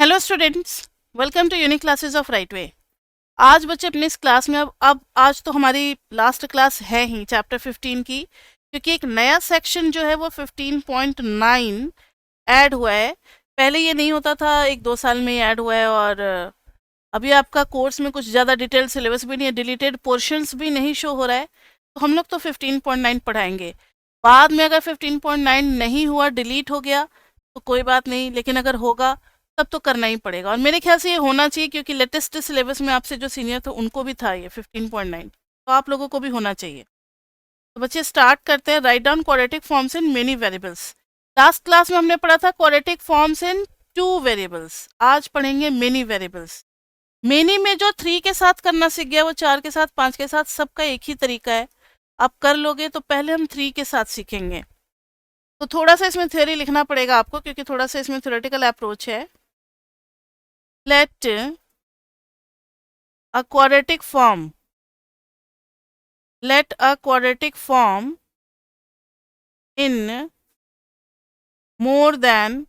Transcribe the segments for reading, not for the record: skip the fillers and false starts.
Hello students, welcome to Unique Classes of Right Way. आज बच्चे अपने इस क्लास में अब आज तो हमारी लास्ट क्लास है ही चैप्टर 15 की, क्योंकि एक नया सेक्शन जो है वो 15.9 ऐड हुआ है। पहले ये नहीं होता था, 1-2 साल में ऐड हुआ है। और अभी आपका कोर्स में कुछ ज़्यादा डिटेल सिलेबस भी नहीं है, डिलीटेड पोर्शंस भी नहीं शो हो रहा है, तो हम लोग तो 15.9 पढ़ाएंगे। बाद में अगर 15.9 नहीं हुआ, डिलीट हो गया, तो कोई बात नहीं, लेकिन अगर होगा तब तो करना ही पड़ेगा। और मेरे ख्याल से ये होना चाहिए, क्योंकि लेटेस्ट सिलेबस में आपसे जो सीनियर थे उनको भी था ये 15.9, तो आप लोगों को भी होना चाहिए। तो बच्चे स्टार्ट करते हैं। Write down quadratic forms in many variables. Last class में हमने पढ़ा था क्वाड्रेटिक फॉर्म्स इन 2 वेरिएबल्स, आज पढ़ेंगे मेनी वेरिएबल्स। मेनी में जो 3 के साथ करना सीख गया वो 4 के साथ, 5 के साथ, सबका एक ही तरीका है, आप कर लोगे। तो पहले हम 3 के साथ सीखेंगे, तो थोड़ा सा इसमें थ्योरी लिखना पड़ेगा आपको, क्योंकि थोड़ा सा इसमें थ्योरेटिकल अप्रोच है। Let a quadratic form in more than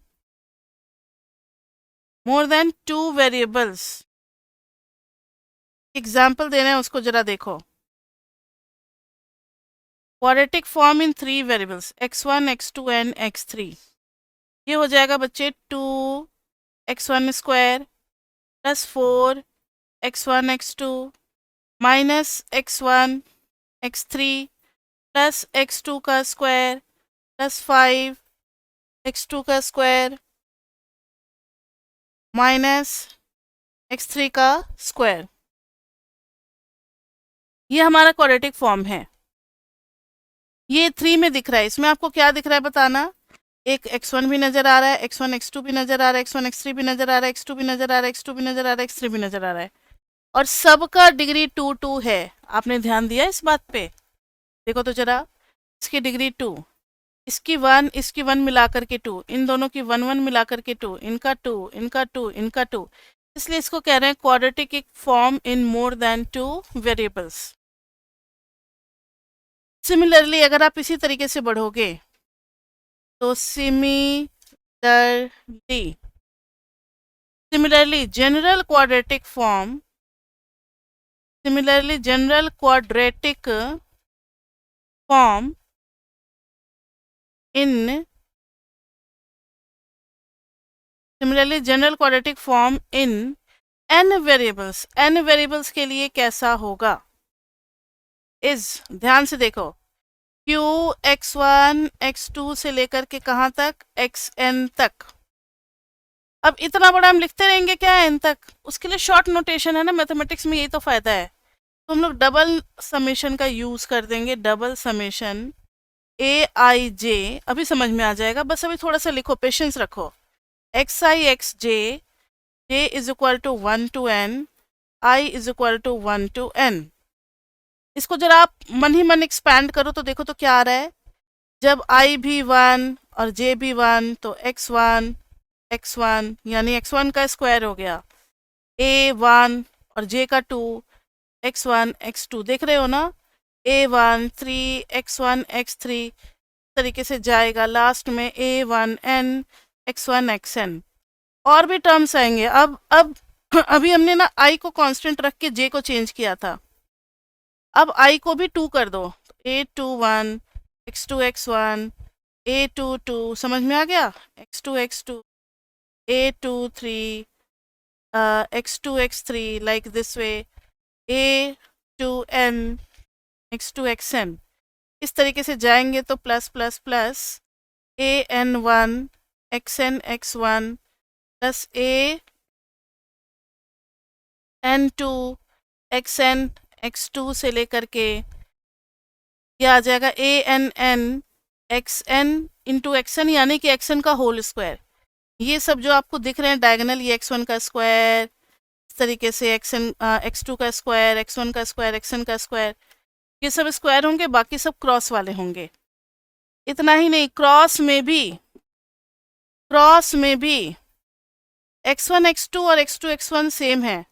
2 variables। Example दे रहे हैं, उसको जरा देखो। Quadratic form in 3 variables x1 x2 and x3। ये हो जाएगा बच्चे 2x1 square plus 4x1 x2 minus x1 x3 plus x2 का स्क्वायर प्लस 5x2 का स्क्वायर माइनस x3 का स्क्वायर। ये हमारा क्वाड्रेटिक फॉर्म है। ये 3 में दिख रहा है। इसमें आपको क्या दिख रहा है बताना। एक x1 भी नजर आ रहा है, x1 x2 भी नजर आ रहा है, x1 x3 भी नजर आ रहा है, x2 भी नजर आ रहा है, x2 भी नजर आ रहा है, x3 भी नजर आ रहा है, और सबका डिग्री 2 है। आपने ध्यान दिया इस बात पे? देखो तो जरा, इसकी डिग्री 2, इसकी 1 मिलाकर के 2, इन दोनों की 1 मिलाकर के 2, इनका 2, इनका 2, इनका 2, इसलिए इसको कह रहे हैं क्वाड्रेटिक फॉर्म इन मोर देन 2 वेरिएबल्स। सिमिलरली अगर आप इसी तरीके से बढ़ोगे तो सिमिलरली जनरल क्वाड्रेटिक फॉर्म इन n वेरिएबल्स के लिए कैसा होगा इज, ध्यान से देखो, q x1 x2 से लेकर के कहाँ तक, xn तक। अब इतना बड़ा हम लिखते रहेंगे क्या n तक? उसके लिए शॉर्ट नोटेशन है ना, मैथमेटिक्स में यही तो फायदा है। तो हम लोग डबल समेशन का यूज कर देंगे, डबल समेशन aij। अभी समझ में आ जाएगा, बस अभी थोड़ा सा लिखो, पेशेंस रखो। xi xj, j is equal to 1 to n, i is equal to 1 to n। इसको जरा आप मन ही मन एक्सपैंड करो तो देखो तो क्या आ रहा है। जब i भी 1 और j भी 1 तो x1 यानी x1 का स्क्वायर हो गया, a1 और j का 2, x1 x2, देख रहे हो ना, a1 3 x1 x3 तरीके से जाएगा, लास्ट में a1n x1 xn। और भी टर्म्स आएंगे। अब अभी हमने ना i को कांस्टेंट रख के j को चेंज किया था, अब i को भी 2 कर दो, a2 1 x2 x1 a2 2, समझ में आ गया, x2 x2 a2 3 x2 x3 like this way, a2n x2 xn। इस तरीके से जाएंगे तो plus plus plus an1 xn x1 plus an2 xn x2 से लेकर के यह आ जाएगा ann xn इंटू xn, यानी कि xn का होल स्क्वायर। ये सब जो आपको दिख रहे हैं डायगोनल, ये x1 का स्क्वायर, इस तरीके से xn x2 का स्क्वायर, x1 का स्क्वायर, xn का स्क्वायर, ये सब स्क्वायर होंगे, बाकी सब क्रॉस वाले होंगे। इतना ही नहीं, क्रॉस में भी x1 x2 और x2 x1 सेम है,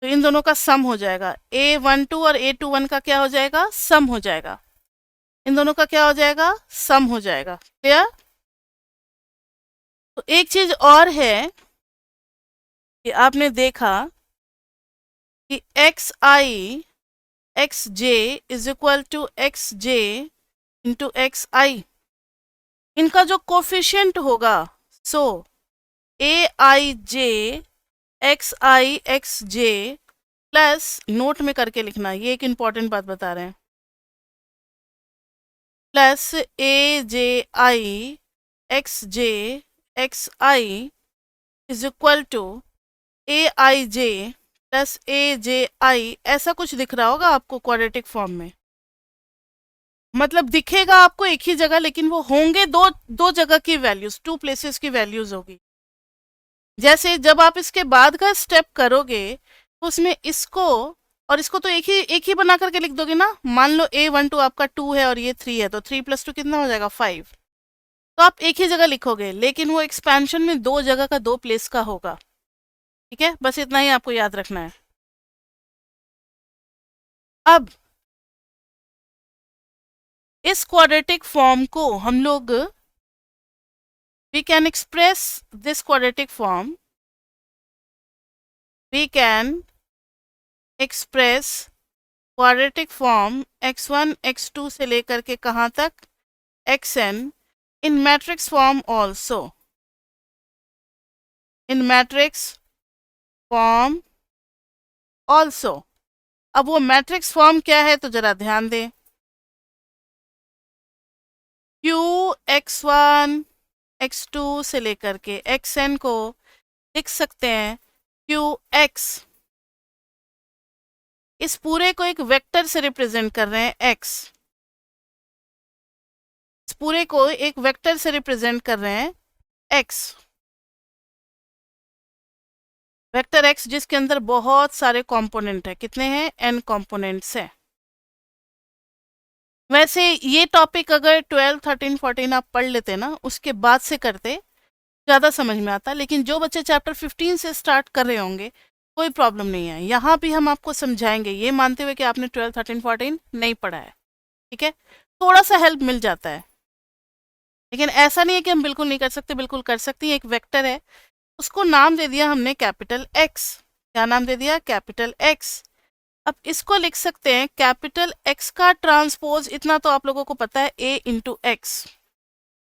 तो इन दोनों का सम हो जाएगा। a12 और a21 का क्या हो जाएगा, सम हो जाएगा। इन दोनों का क्या हो जाएगा, सम हो जाएगा। क्लियर? तो एक चीज और है, कि आपने देखा कि X I X J is equal to X J into X I, इनका जो कोफिशिएंट होगा, so A I J X I X J plus, note में करके लिखना, ये एक इंपॉर्टेंट बात बता रहे हैं, plus A J I X I is equal to A I J plus A J I, ऐसा कुछ दिख रहा होगा आपको क्वाड्रेटिक फॉर्म में। मतलब दिखेगा आपको एक ही जगह, लेकिन वो होंगे दो दो जगह की वैल्यूज, टू प्लेसेस की वैल्यूज होगी। जैसे जब आप इसके बाद का स्टेप करोगे तो उसमें इसको और इसको तो एक ही बना करके लिख दोगे ना। मान लो A12 आपका 2 है और ये 3 है, तो 3 + 2 कितना हो जाएगा 5। तो आप एक ही जगह लिखोगे, लेकिन वो एक्सपेंशन में दो जगह का दो प्लेस का होगा। ठीक है, बस इतना ही आपको याद रखना है। अब इस क्वाड्रेटिक फॉर्म को हम लोग, we can express this quadratic form, we can express quadratic form x1 x2 से लेकर के कहाँ तक xn in matrix form also, in matrix form also. अब वो मैट्रिक्स फॉर्म क्या है तो जरा ध्यान दें। q x1 x2 से लेकर के xn को लिख सकते हैं qx, इस पूरे को एक वेक्टर से रिप्रेजेंट कर रहे हैं x, इस पूरे को एक वेक्टर से रिप्रेजेंट कर रहे हैं x, वेक्टर x जिसके अंदर बहुत सारे कंपोनेंट है। कितने हैं? n कंपोनेंट्स हैं। वैसे ये टॉपिक अगर 12, 13, 14 आप पढ़ लेते ना, उसके बाद से करते ज़्यादा समझ में आता। लेकिन जो बच्चे चैप्टर 15 से स्टार्ट कर रहे होंगे कोई प्रॉब्लम नहीं है, यहाँ भी हम आपको समझाएंगे ये मानते हुए कि आपने 12, 13, 14 नहीं पढ़ा है। ठीक है, थोड़ा सा हेल्प मिल जाता है, लेकिन ऐसा नहीं है कि हम बिल्कुल नहीं कर सकते, बिल्कुल कर सकती हैं। एक वेक्टर है, उसको नाम दे दिया हमने कैपिटल एक्स। क्या नाम दे दिया? Capital x. अब इसको लिख सकते हैं कैपिटल एक्स का ट्रांसपोज, इतना तो आप लोगों को पता है, ए इंटू एक्स।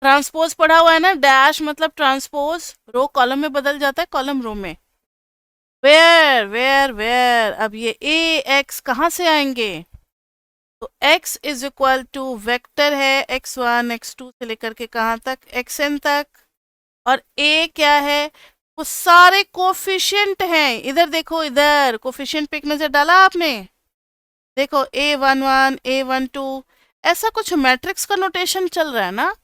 ट्रांसपोज पढ़ा हुआ है ना, डैश मतलब ट्रांसपोज, रो कॉलम में बदल जाता है, कॉलम रो में। वेयर वेयर वेयर, अब ये ए एक्स कहाँ से आएंगे? तो x is equal to vector है x1 x2 से लेकर के कहाँ तक, xn तक। और a क्या है? वो सारे कोफिशिएंट हैं। इधर देखो, इधर कोफिशिएंट पे एक नजर डाला आपने? देखो A11 A12, ऐसा कुछ मैट्रिक्स का नोटेशन चल रहा है ना।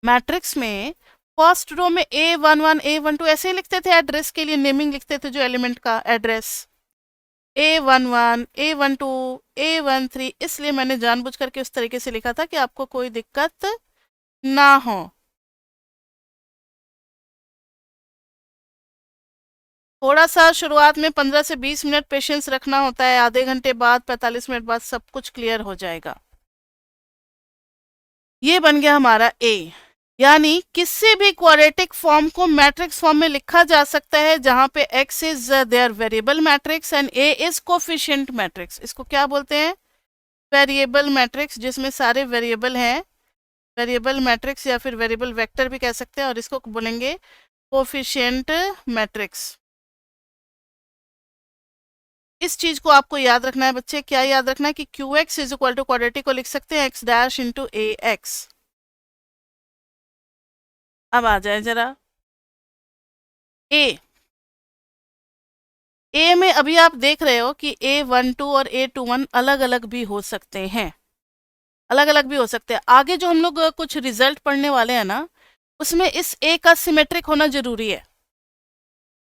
मैट्रिक्स में फर्स्ट रो में A11 A12 ऐसे ही लिखते थे, एड्रेस के लिए नेमिंग लिखते थे, जो एलिमेंट का एड्रेस A11 A12 A13, इसलिए मैंने जानबूझ करके उस तरीके से लिखा था कि आपको कोई दिक्कत ना हो। थोड़ा सा शुरुआत में 15 से 20 मिनट पेशेंस रखना होता है, आधे घंटे बाद 45 मिनट बाद सब कुछ क्लियर हो जाएगा। ये बन गया हमारा A, यानी किसी भी क्वाड्रेटिक फॉर्म को मैट्रिक्स फॉर्म में लिखा जा सकता है जहां पे x is there variable matrix and A is coefficient matrix. इसको क्या बोलते हैं? वेरिएबल मैट्रिक्स, जिसमें सारे वेरिएबल हैं, वेरिएबल मैट्रिक्स या फिर वेरिएबल वेक्टर भी कह सकते हैं, और इसको बोलेंगे कोफिशिएंट मैट्रिक्स। इस चीज को आपको याद रखना है बच्चे। क्या याद रखना है? कि Q x is equal to quadratic को लिख सकते हैं x dash into A x. अब आ जाए जरा ए। ए में अभी आप देख रहे हो कि A12 और A21 अलग अलग भी हो सकते हैं, अलग अलग भी हो सकते हैं। आगे जो हम लोग कुछ रिजल्ट पढ़ने वाले हैं ना, उसमें इस ए का सिमेट्रिक होना जरूरी है।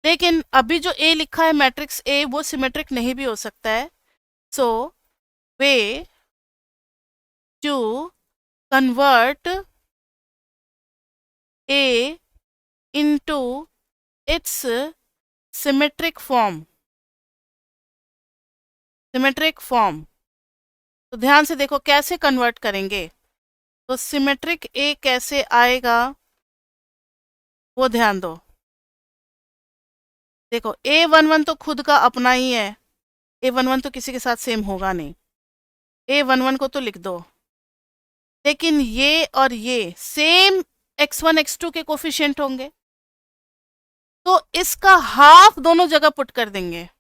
लेकिन अभी जो ए लिखा है मैट्रिक्स ए, वो सिमेट्रिक नहीं भी हो सकता है। So way to convert A into its symmetric form, symmetric form. तो ध्यान से देखो कैसे कन्वर्ट करेंगे। तो सिमेट्रिक ए कैसे आएगा वो ध्यान दो। देखो A11 तो खुद का अपना ही है, A11 तो किसी के साथ सेम होगा नहीं, A11 को तो लिख दो। लेकिन ये और ये सेम x1 x2 के कोफिशिएंट होंगे, तो इसका हाफ दोनों जगह पुट कर देंगे,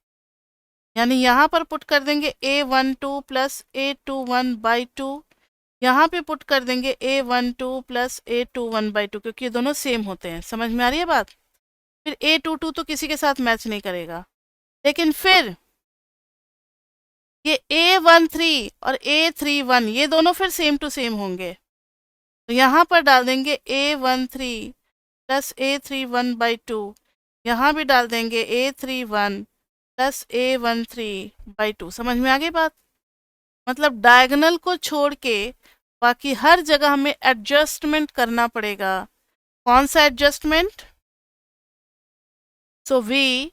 यानी यहाँ पर पुट कर देंगे A12 प्लस A21/2, यहाँ पे पुट कर देंगे A12 प्लस A21/2, क्योंकि ये दोनों सेम होते हैं। समझ में आ रही है बात? फिर A22 तो किसी के साथ मैच नहीं करेगा, लेकिन फिर ये A13 और A31 ये दोनों फिर सेम टू सेम होंगे, तो यहाँ पर डाल देंगे A13 प्लस A31/2, यहाँ भी डाल देंगे A31 प्लस A13/2। समझ में आ गई बात? मतलब डायगोनल को छोड़ के बाकी हर जगह हमें एडजस्टमेंट करना पड़ेगा। कौन सा adjustment? So we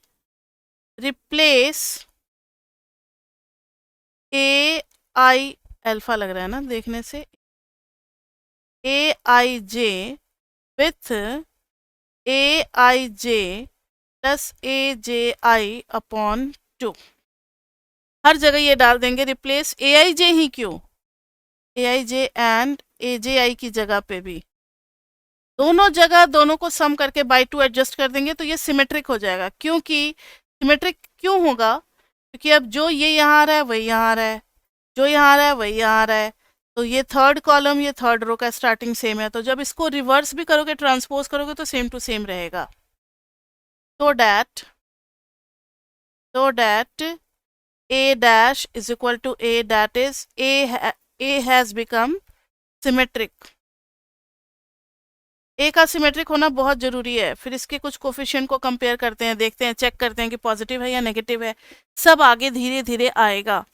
replace AI, alpha लग रहा है ना देखने से, AIJ with AIJ plus AJI upon 2। हर जगह ये डाल देंगे रिप्लेस AIJ ही क्यों, AIJ एंड AJI की जगह पे भी दोनों जगह दोनों को सम करके बाई 2 एडजस्ट कर देंगे, तो ये सिमेट्रिक हो जाएगा। क्योंकि सिमेट्रिक क्यों होगा? क्योंकि अब जो ये यहाँ आ रहा है वही यहाँ आ रहा है, जो यहाँ आ रहा है वही यहाँ आ रहा है, तो ये थर्ड कॉलम ये थर्ड रो का स्टार्टिंग सेम है, तो जब इसको रिवर्स भी करोगे ट्रांसपोज करोगे तो सेम टू सेम रहेगा। so that A dash is equal to A, that is A has become symmetric। ए का सिमेट्रिक होना बहुत जरूरी है। फिर इसके कुछ कोफिशिएंट को कंपेयर करते हैं, देखते हैं, चेक करते हैं कि पॉजिटिव है या नेगेटिव है, सब आगे धीरे धीरे आएगा।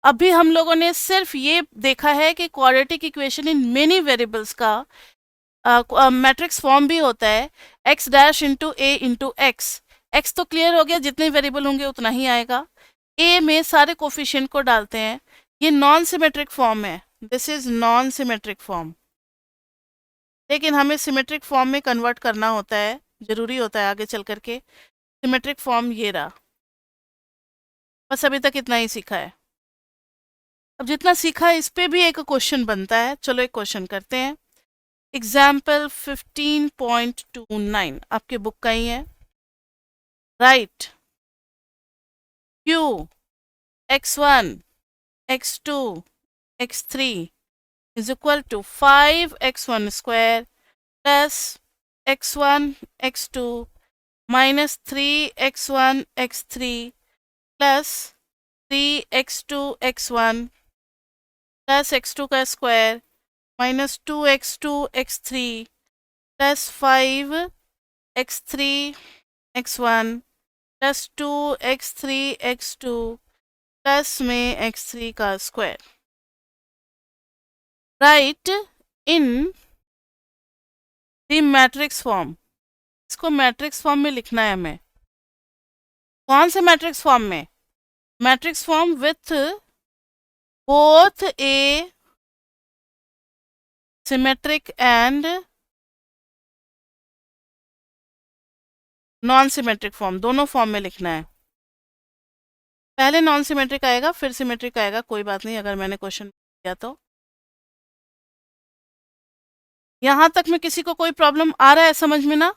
अभी हम लोगों ने सिर्फ ये देखा है कि quadratic equation in many variables का मैट्रिक्स फॉर्म भी होता है x डैश इंटू ए इंटू एक्स। एक्स तो क्लियर हो गया, जितने वेरिएबल होंगे उतना ही आएगा। ए में सारे कोफिशिएंट को डालते हैं, ये नॉन सिमेट्रिक फॉर्म है, this is non symmetric form. लेकिन हमें सिमेट्रिक फॉर्म में कन्वर्ट करना होता है, ज़रूरी होता है आगे चल करके। सिमेट्रिक फॉर्म ये रहा, बस अभी तक इतना ही सीखा है। अब जितना सीखा है इस पे भी एक क्वेश्चन बनता है, चलो एक क्वेश्चन करते हैं। एग्जाम्पल 15.29 आपके बुक का ही है। Right Q x1 x2 x3 is equal to 5x1 square plus x1 x2 minus 3x1 x3 plus 3x2 x1 plus x2 का square minus 2x2 x3 plus 5x3 x1 plus 2x3 x2 plus में x3 का square. Right in the matrix form, इसको matrix form में लिखना है हमें। कौन से मैट्रिक्स फॉर्म में? Matrix form with both A symmetric and non symmetric form, दोनों फॉर्म में लिखना है। पहले नॉन सिमेट्रिक आएगा फिर सिमेट्रिक आएगा, कोई बात नहीं अगर मैंने क्वेश्चन किया तो। यहां तक में किसी को कोई प्रॉब्लम आ रहा है समझ में ना?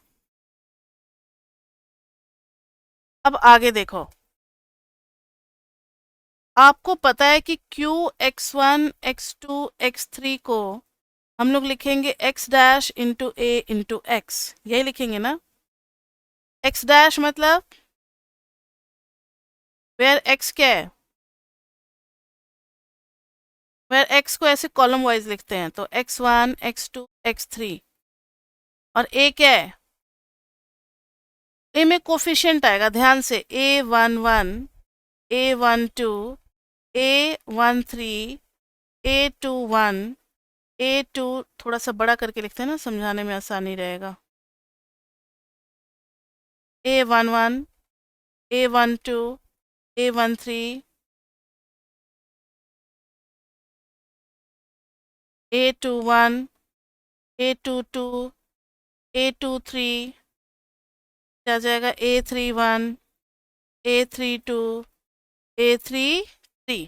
अब आगे देखो, आपको पता है कि Q x1 x2 x3 को हम लोग लिखेंगे x डैश इंटू ए इंटू एक्स, यही लिखेंगे ना? x डैश मतलब वेयर x क्या है, वेयर x को ऐसे कॉलम वाइज लिखते हैं, तो x1 x2 x3। और a क्या है? a में कोफिशिएंट आएगा, ध्यान से, A11 A12 A13 A21 A2, थोड़ा सा बड़ा करके लिखते हैं ना, समझाने में आसानी रहेगा। A11 A12 A13 A21 A22 A23 क्या जाएगा, A31, A32, A33।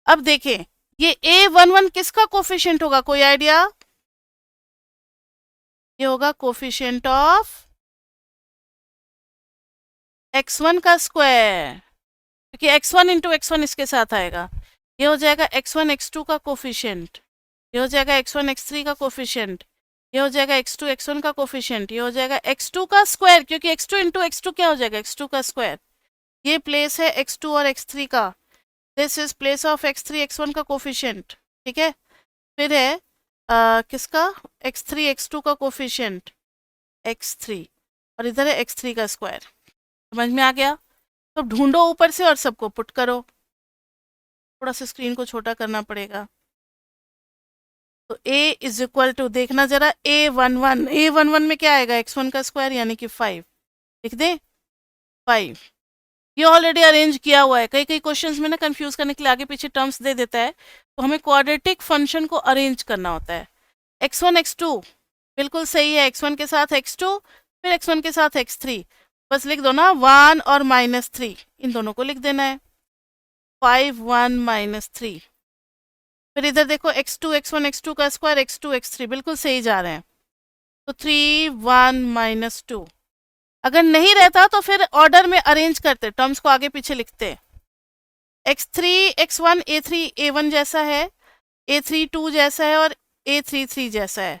अब देखें ये A11 किसका कोफिशिएंट होगा, कोई आइडिया? ये होगा कोफिशिएंट ऑफ x1 का स्क्वायर, क्योंकि x1 इंटू x1 इसके साथ आएगा। ये हो जाएगा x1 x2 का कोफिशिएंट, ये हो जाएगा x1 x3 का कोफिशिएंट, ये हो जाएगा x2 x1 का कोफिशिएंट, ये हो जाएगा x2 का स्क्वायर, क्योंकि x2 इंटू x2 क्या हो जाएगा, x2 का स्क्वायर। ये प्लेस है x2 और x3 का, this is place of x3 x1 का कोफिशिएंट, ठीक है। फिर है किसका, x3 x2 का कोफिशिएंट x3, और इधर है x3 का स्क्वायर। समझ में आ गया? तो ढूंढो ऊपर से और सबको पुट करो। थोड़ा सा स्क्रीन को छोटा करना पड़ेगा। तो a इज इक्वल टू, देखना जरा, A11 में क्या आएगा, x1 का स्क्वायर यानी कि 5, लिख दें 5। ये ऑलरेडी अरेंज किया हुआ है, कई कई क्वेश्चंस में ना कंफ्यूज करने के लिए आगे पीछे टर्म्स दे देता है, तो हमें क्वाड्रेटिक फंक्शन को अरेंज करना होता है। x1 x2 बिल्कुल सही है, x1 के साथ x2, फिर x1 के साथ x3, बस लिख दो ना 1 और -3, इन दोनों को लिख देना है, 5 1 -3। फिर इधर देखो x2 x1 x2 का स्क्वायर x2 x3, बिल्कुल सही जा रहे हैं, तो 3 1 -2। अगर नहीं रहता तो फिर ऑर्डर में अरेंज करते, टर्म्स को आगे पीछे लिखते। x3 x1 a3 a1 जैसा है, a3 2 जैसा है और a3 3 जैसा है,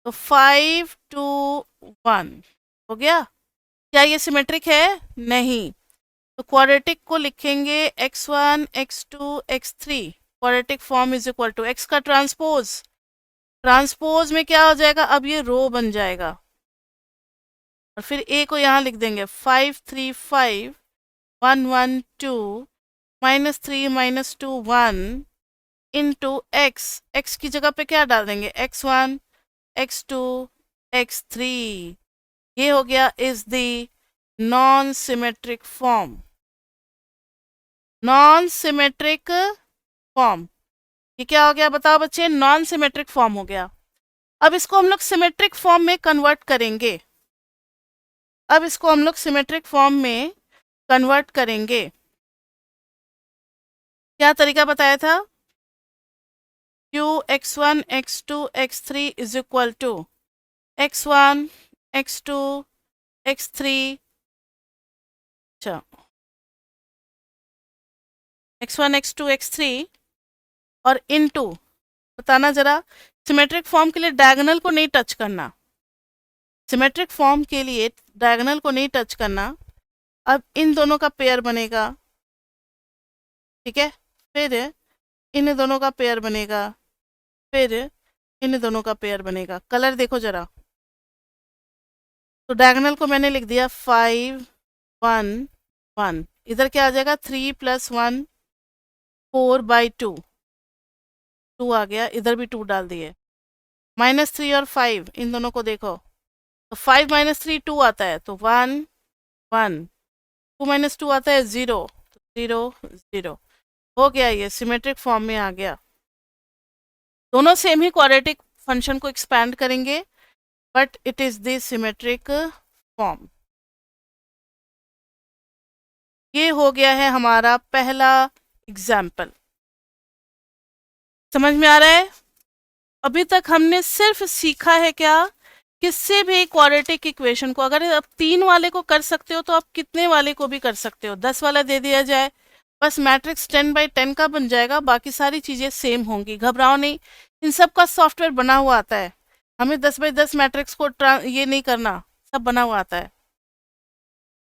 तो 5 2 1 हो गया। क्या ये सिमेट्रिक है? नहीं। तो क्वाड्रेटिक को लिखेंगे x1 x2 x3, quadratic form is equal to x का ट्रांसपोज, ट्रांसपोज में क्या हो जाएगा, अब ये रो बन जाएगा, और फिर a को यहाँ लिख देंगे 5 3 5 1 1 2 -3 -2 1 इंटू x की जगह पे क्या डाल देंगे, x1 x2 x3। ये हो गया is the non symmetric form, non symmetric form. ये क्या हो गया बताओ बच्चे, नॉन सिमेट्रिक फॉर्म हो गया। अब इसको हम लोग सिमेट्रिक फॉर्म में कन्वर्ट करेंगे, अब इसको हम लोग सिमेट्रिक फॉर्म में कन्वर्ट करेंगे। क्या तरीका बताया था, q x1 x2 x3 is equal to x1 x2 x3, अच्छा x1 x2 x3 और इनटू, बताना जरा, सिमेट्रिक फॉर्म के लिए डायगोनल को नहीं टच करना, सिमेट्रिक फॉर्म के लिए डायगोनल को नहीं टच करना। अब इन दोनों का पेयर बनेगा, ठीक है, फिर इन दोनों का पेयर बनेगा, फिर इन दोनों का पेयर बनेगा। कलर देखो जरा, तो डायगोनल को मैंने लिख दिया 5 1 1, इधर क्या आ जाएगा 3 + 1 4/2, 2 आ गया, इधर भी 2 डाल दिए, -3 और 5 इन दोनों को देखो, तो 5 -3 2 आता है, तो 1 1, 2 - 2 आता है 0, 0 0 हो गया, ये सिमेट्रिक फॉर्म में आ गया। दोनों सेम ही क्वाड्रेटिक फंक्शन को एक्सपैंड करेंगे, but it is the symmetric form. ये हो गया है हमारा पहला एग्जाम्पल। समझ में आ रहा है? अभी तक हमने सिर्फ सीखा है क्या, किससे भी क्वाड्रेटिक इक्वेशन को, अगर आप 3 वाले को कर सकते हो तो आप कितने वाले को भी कर सकते हो, 10 वाला दे दिया जाए, बस मैट्रिक्स 10/10 का बन जाएगा, बाकी सारी चीज़ें सेम होंगी, घबराओ नहीं। इन सब का सॉफ्टवेयर बना हुआ आता है, हमें 10/10 मैट्रिक्स को ये नहीं करना, सब बना हुआ आता है।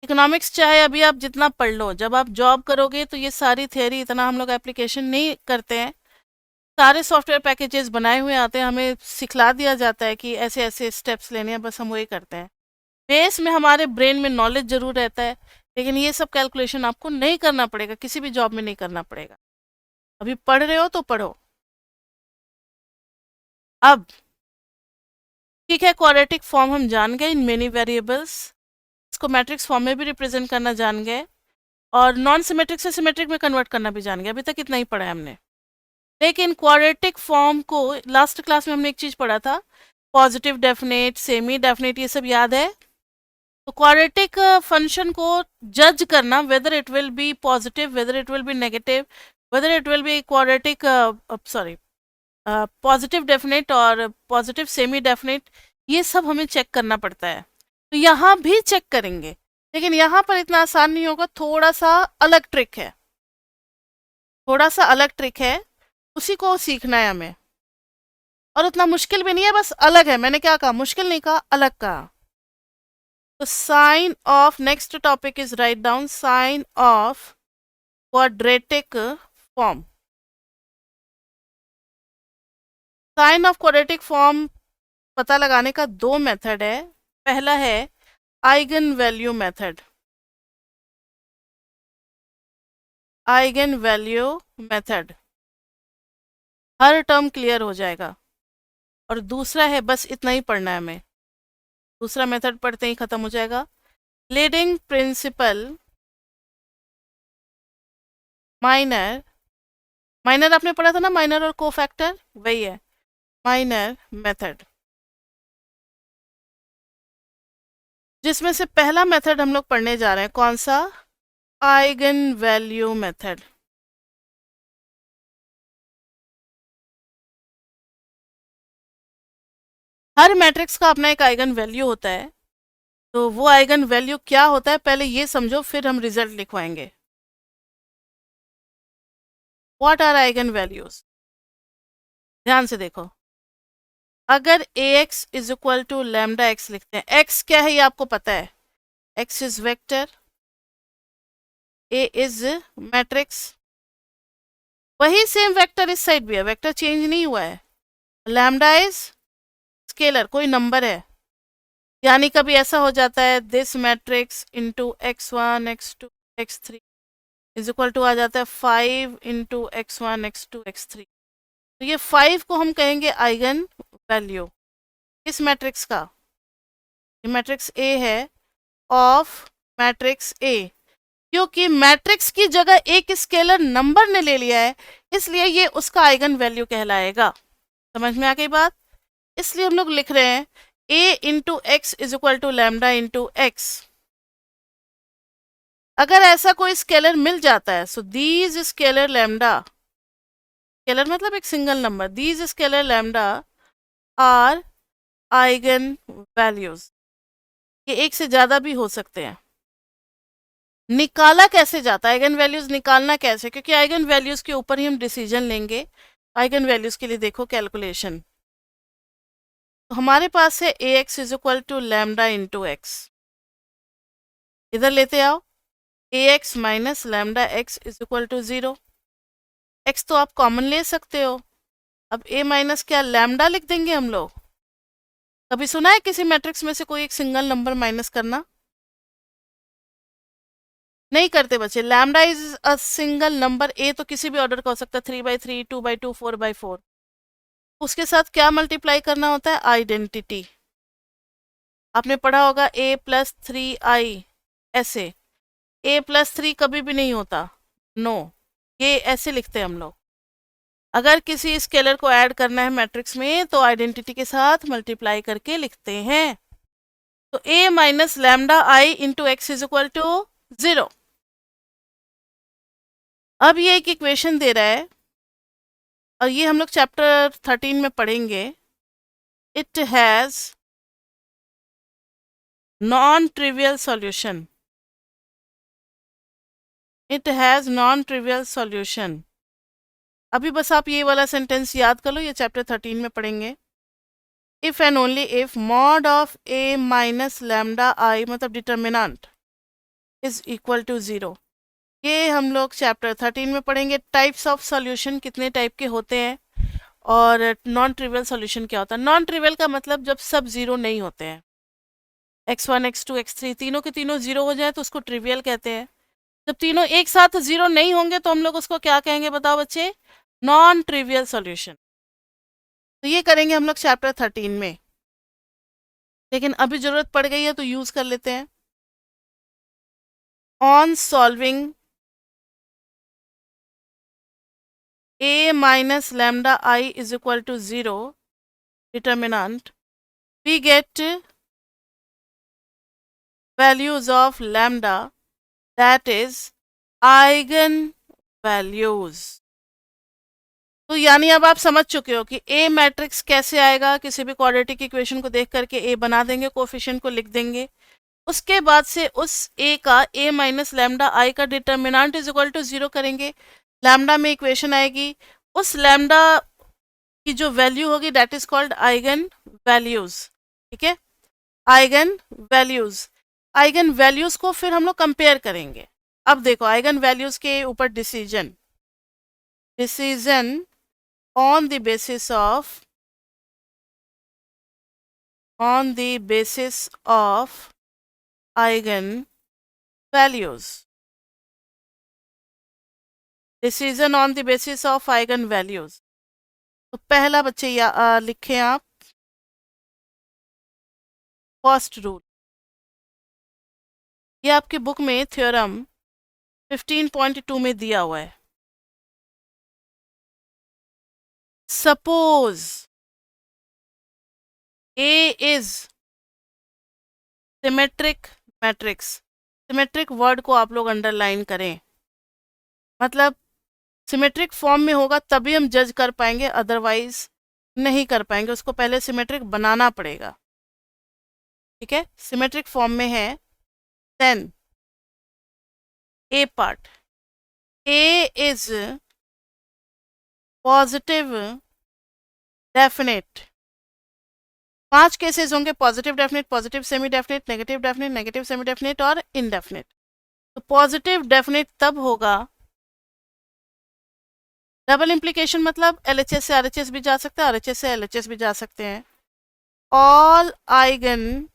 इकोनॉमिक्स चाहे अभी आप जितना पढ़ लो, जब आप जॉब करोगे तो ये सारी थियोरी इतना हम लोग एप्लीकेशन नहीं करते हैं, सारे सॉफ्टवेयर पैकेजेस बनाए हुए आते हैं, हमें सिखला दिया जाता है कि ऐसे ऐसे स्टेप्स लेने हैं, बस हम वही करते हैं। बेस में हमारे ब्रेन में नॉलेज जरूर रहता है, लेकिन ये सब कैलकुलेशन आपको नहीं करना पड़ेगा, किसी भी जॉब में नहीं करना पड़ेगा। अभी पढ़ रहे हो तो पढ़ो। अब ठीक है, क्वाड्रेटिक फॉर्म हम जान गए इन मेनी वेरिएबल्स, इसको मैट्रिक्स फॉर्म में भी रिप्रेजेंट करना जान गए, और नॉन सिमेट्रिक से सिमेट्रिक में कन्वर्ट करना भी जान गए। अभी तक इतना ही पढ़ा है हमने। लेकिन क्वाड्रेटिक फॉर्म को लास्ट क्लास में हमने एक चीज पढ़ा था, पॉजिटिव डेफिनेट, सेमी डेफिनेट, ये सब याद है? तो क्वाड्रेटिक फंक्शन को जज करना whether it will be positive, whether it will be negative, whether it will be quadratic sorry positive definite और पॉजिटिव सेमी डेफिनेट, ये सब हमें चेक करना पड़ता है। तो यहाँ भी चेक करेंगे, लेकिन यहाँ पर इतना आसान नहीं होगा, थोड़ा सा अलग ट्रिक है, थोड़ा सा अलग ट्रिक है, उसी को सीखना है हमें। और उतना मुश्किल भी नहीं है, बस अलग है। मैंने क्या कहा, मुश्किल नहीं कहा, अलग कहा। तो sign of, next topic is write down sign of quadratic form. Sign of quadratic form पता लगाने का दो मेथड है। पहला है eigen value method, eigen value method, हर टर्म क्लियर हो जाएगा। और दूसरा है, बस इतना ही पढ़ना है हमें, दूसरा मेथड पढ़ते ही खत्म हो जाएगा, लीडिंग प्रिंसिपल माइनर। माइनर आपने पढ़ा था ना, माइनर और कोफैक्टर, वही है माइनर मेथड। जिसमें से पहला मेथड हम लोग पढ़ने जा रहे हैं, कौन सा, आइगन वैल्यू मेथड। हर मैट्रिक्स का अपना एक आइगन वैल्यू होता है, तो वो आइगन वैल्यू क्या होता है पहले ये समझो, फिर हम रिजल्ट लिखवाएंगे। व्हाट आर आइगन वैल्यूज, ध्यान से देखो। अगर ax is equal to lambda X लिखते हैं, x क्या है ये आपको पता है, x is vector, a is matrix, वही सेम वेक्टर इस साइड भी है, वेक्टर चेंज नहीं हुआ है। लैम्डा इज स्केलर, कोई नंबर है, यानी कभी ऐसा हो जाता है this matrix into x1 x2 x3 is equal to आ जाता है 5 इंटू x1 x2 x3। तो ये 5 को हम कहेंगे आइगन वैल्यू किस मैट्रिक्स का, ये मैट्रिक्स ए है, ऑफ मैट्रिक्स ए। क्योंकि मैट्रिक्स की जगह एक स्केलर नंबर ने ले लिया है, इसलिए ये उसका आइगन वैल्यू कहलाएगा। समझ में आ गई बात, इसलिए हम लोग लिख रहे हैं a into x is equal to lambda into x. अगर ऐसा कोई स्केलर मिल जाता है, so these scalar lambda, scalar मतलब एक single number, these scalar lambda are eigen values. ये एक से ज्यादा भी हो सकते हैं। निकाला कैसे जाता है आइगन वैल्यूज, निकालना कैसे, क्योंकि आइगन वैल्यूज के ऊपर ही हम डिसीजन लेंगे। आइगन वैल्यूज के लिए देखो कैलकुलेशन, तो हमारे पास है A x is equal to lambda into X, इधर लेते आओ, A X minus lambda X is equal to 0। X तो आप कॉमन ले सकते हो, अब ए माइनस क्या लैम्डा लिख देंगे हम लोग। कभी सुना है किसी मैट्रिक्स में से कोई एक सिंगल नंबर माइनस करना, नहीं करते बच्चे। Lambda is a single number, A तो किसी भी ऑर्डर का हो सकता है, 3/3 2/2 4/4। उसके साथ क्या मल्टीप्लाई करना होता है, आइडेंटिटी। आपने पढ़ा होगा a+3i, ऐसे a+3 कभी भी नहीं होता, नो, ये ऐसे लिखते हैं हम लोग। अगर किसी स्केलर को ऐड करना है मैट्रिक्स में तो आइडेंटिटी के साथ मल्टीप्लाई करके लिखते हैं। तो a minus lambda I into x is equal to 0। अब ये एक इक्वेशन दे रहा है, और ये हम लोग चैप्टर 13 में पढ़ेंगे। It has non trivial solution, it has non trivial solution. अभी बस आप ये वाला सेंटेंस याद कर लो, ये चैप्टर 13 में पढ़ेंगे। If and only if mod of a minus lambda I, मतलब डिटर्मिनेंट, इज इक्वल टू 0। ये हम लोग चैप्टर 13 में पढ़ेंगे। टाइप्स ऑफ सॉल्यूशन कितने टाइप के होते हैं, और नॉन ट्रिवियल सॉल्यूशन क्या होता है। नॉन ट्रिवियल का मतलब जब सब जीरो नहीं होते हैं, x1 x2 x3 तीनों के तीनों जीरो हो जाए तो उसको ट्रिवियल कहते हैं। जब तीनों एक साथ जीरो नहीं होंगे तो हम लोग उसको क्या कहेंगे, बताओ बच्चे, नॉन ट्रिवियल सॉल्यूशन। तो ये करेंगे हम लोग चैप्टर 13 में, लेकिन अभी जरूरत पड़ गई है तो यूज कर लेते हैं। On solving a minus lambda I is equal to 0 determinant, we get values of lambda, that is eigen values. तो यानी अब आप समझ चुके हो कि ए मैट्रिक्स कैसे आएगा. किसी भी क्वाड्रेटिक इक्वेशन को देख करके ए बना देंगे, कोफिशिएंट को लिख देंगे. उसके बाद से उस ए का ए माइनस लैम्डा आई का डिटर्मिनेंट इज इक्वल टू 0 करेंगे. लैम्डा में इक्वेशन आएगी, उस लैम्डा की जो वैल्यू होगी that is called eigen values. ठीक है, आइगन वैल्यूज. आइगन वैल्यूज को फिर हम लोग कंपेयर करेंगे. अब देखो आइगन वैल्यूज के ऊपर decision on the basis of eigen values. Decision on the basis of eigen values. तो पहला बच्चे लिखें आप फर्स्ट रूल. ये आपकी बुक में थ्योरम 15.2 में दिया हुआ है. Suppose A is symmetric matrix. Symmetric word को आप लोग अंडरलाइन करें, मतलब सिमेट्रिक फॉर्म में होगा तभी हम जज कर पाएंगे, अदरवाइज नहीं कर पाएंगे. उसको पहले सिमेट्रिक बनाना पड़ेगा. ठीक है, सिमेट्रिक फॉर्म में है. Then A part, A is positive definite. 5 cases होंगे, positive definite, positive semi definite, negative definite, negative semi definite और इनडेफिनेट. तो पॉजिटिव डेफिनेट तब होगा, डबल इम्प्लीकेशन मतलब एलएचएस से आरएचएस भी जा सकता है, आरएचएस से एलएचएस भी जा सकते हैं. ऑल आइगन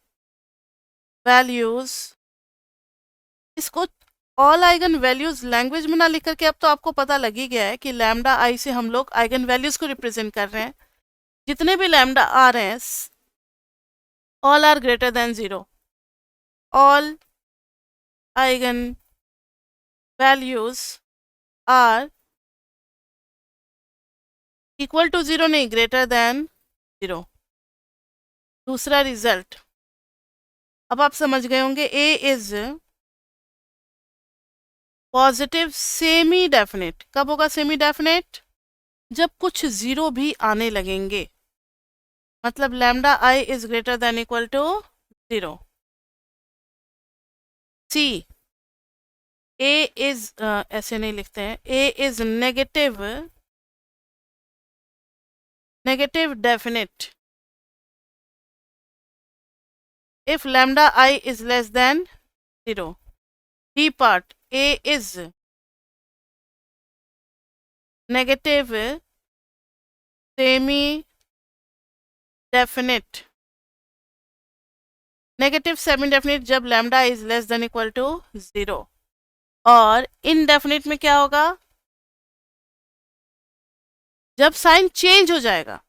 वैल्यूज, इसको ऑल आइगन वैल्यूज लैंग्वेज में ना लिख करके अब तो आपको पता लग ही गया है कि लैम्डा आई से हम लोग आइगन वैल्यूज को रिप्रेजेंट कर रहे हैं. जितने भी लैम्डा आ रहे हैं all are greater than 0. All eigen values are equal to 0 नहीं, ग्रेटर देन 0. दूसरा रिजल्ट अब आप समझ गए होंगे. ए इज पॉजिटिव सेमी डेफिनेट. कब होगा सेमी डेफिनेट? जब कुछ 0 भी आने लगेंगे, मतलब lambda I is greater than equal to 0. See, A is ऐसे नहीं लिखते हैं, A is negative definite if lambda I is less than 0. D part, A is negative semi definite. Negative semi definite जब lambda is less than equal to 0. और indefinite में क्या होगा? जब साइन चेंज हो जाएगा,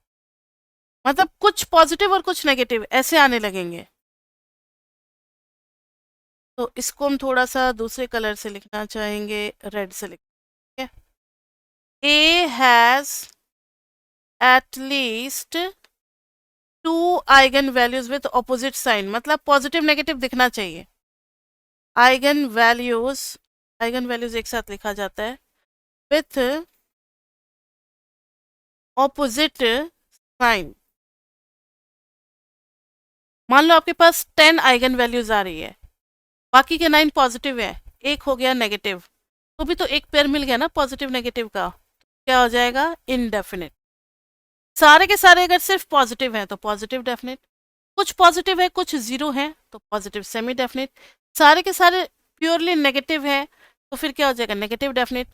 मतलब कुछ पॉजिटिव और कुछ नेगेटिव ऐसे आने लगेंगे. तो इसको हम थोड़ा सा दूसरे कलर से लिखना चाहेंगे, रेड से लिखेंगे. A has at least 2 eigen values with opposite sign, मतलब पॉजिटिव नेगेटिव दिखना चाहिए. आइगन वैल्यूज एक साथ लिखा जाता है विथ ऑपोजिट साइन. मान लो आपके पास 10 आइगन वैल्यूज आ रही है, बाकी के 9 पॉजिटिव है, एक हो गया नेगेटिव, तो भी तो एक पेयर मिल गया ना पॉजिटिव नेगेटिव का. क्या हो जाएगा? इनडेफिनेट. सारे के सारे अगर सिर्फ पॉजिटिव हैं तो पॉजिटिव डेफिनेट, कुछ पॉजिटिव है कुछ 0 है तो पॉजिटिव सेमी डेफिनेट, सारे के सारे प्योरली नेगेटिव है तो फिर क्या हो जाएगा? Negative definite.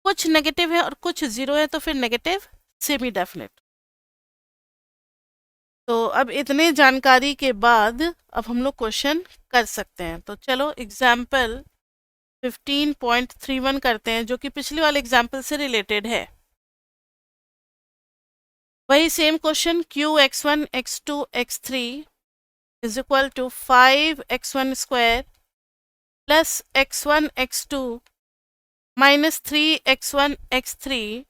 कुछ नेगेटिव है और कुछ 0 है तो फिर नेगेटिव सेमी डेफिनेट. तो अब इतने जानकारी के बाद अब हम लोग क्वेश्चन कर सकते हैं. तो चलो एग्जाम्पल 15.31 करते हैं, जो कि पिछले वाले एग्जाम्पल से रिलेटेड है. वही same question, Q x1 x2 x3 is equal to 5x1 square plus x1 x2 minus 3x1 x3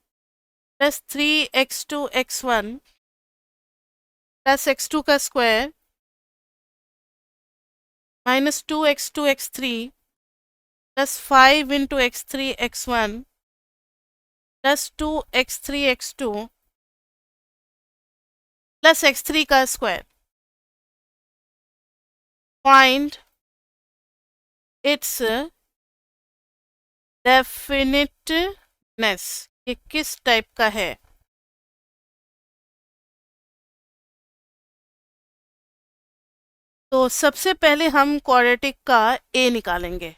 plus 3x2 x1 plus x2 का square minus 2x2 x3 plus 5 into x3 x1 plus 2x3 x2 plus x3 का square, find its डेफिनिटनेस, ये किस type का है। तो सबसे पहले हम क्वाड्रेटिक का ए निकालेंगे।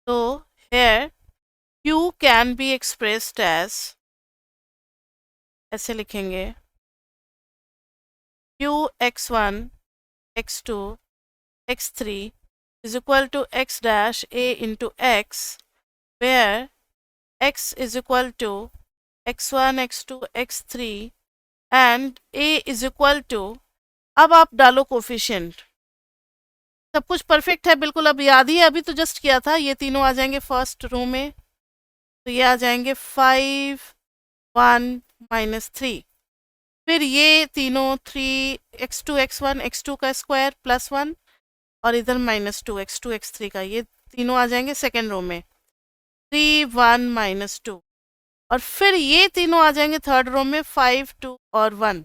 तो here q can be expressed as, ऐसे लिखेंगे q x1 x2 x3 is equal to x dash a into x, where x is equal to x1 x2 x3 and a is equal to, अब आप डालो coefficient, सब कुछ perfect है बिल्कुल, अब याद ही है, अभी तो जस्ट किया था। ये तीनों आ जाएंगे फर्स्ट रो में, तो ये आ जाएंगे 5 1 -3, फिर ये तीनों 3 x2 x1 x2 का स्क्वायर प्लस 1 और इधर -2 x2 x3 का, ये तीनों आ जाएंगे सेकेंड रो में 3 1 -2, और फिर ये तीनों आ जाएंगे थर्ड रो में 5 2 और 1,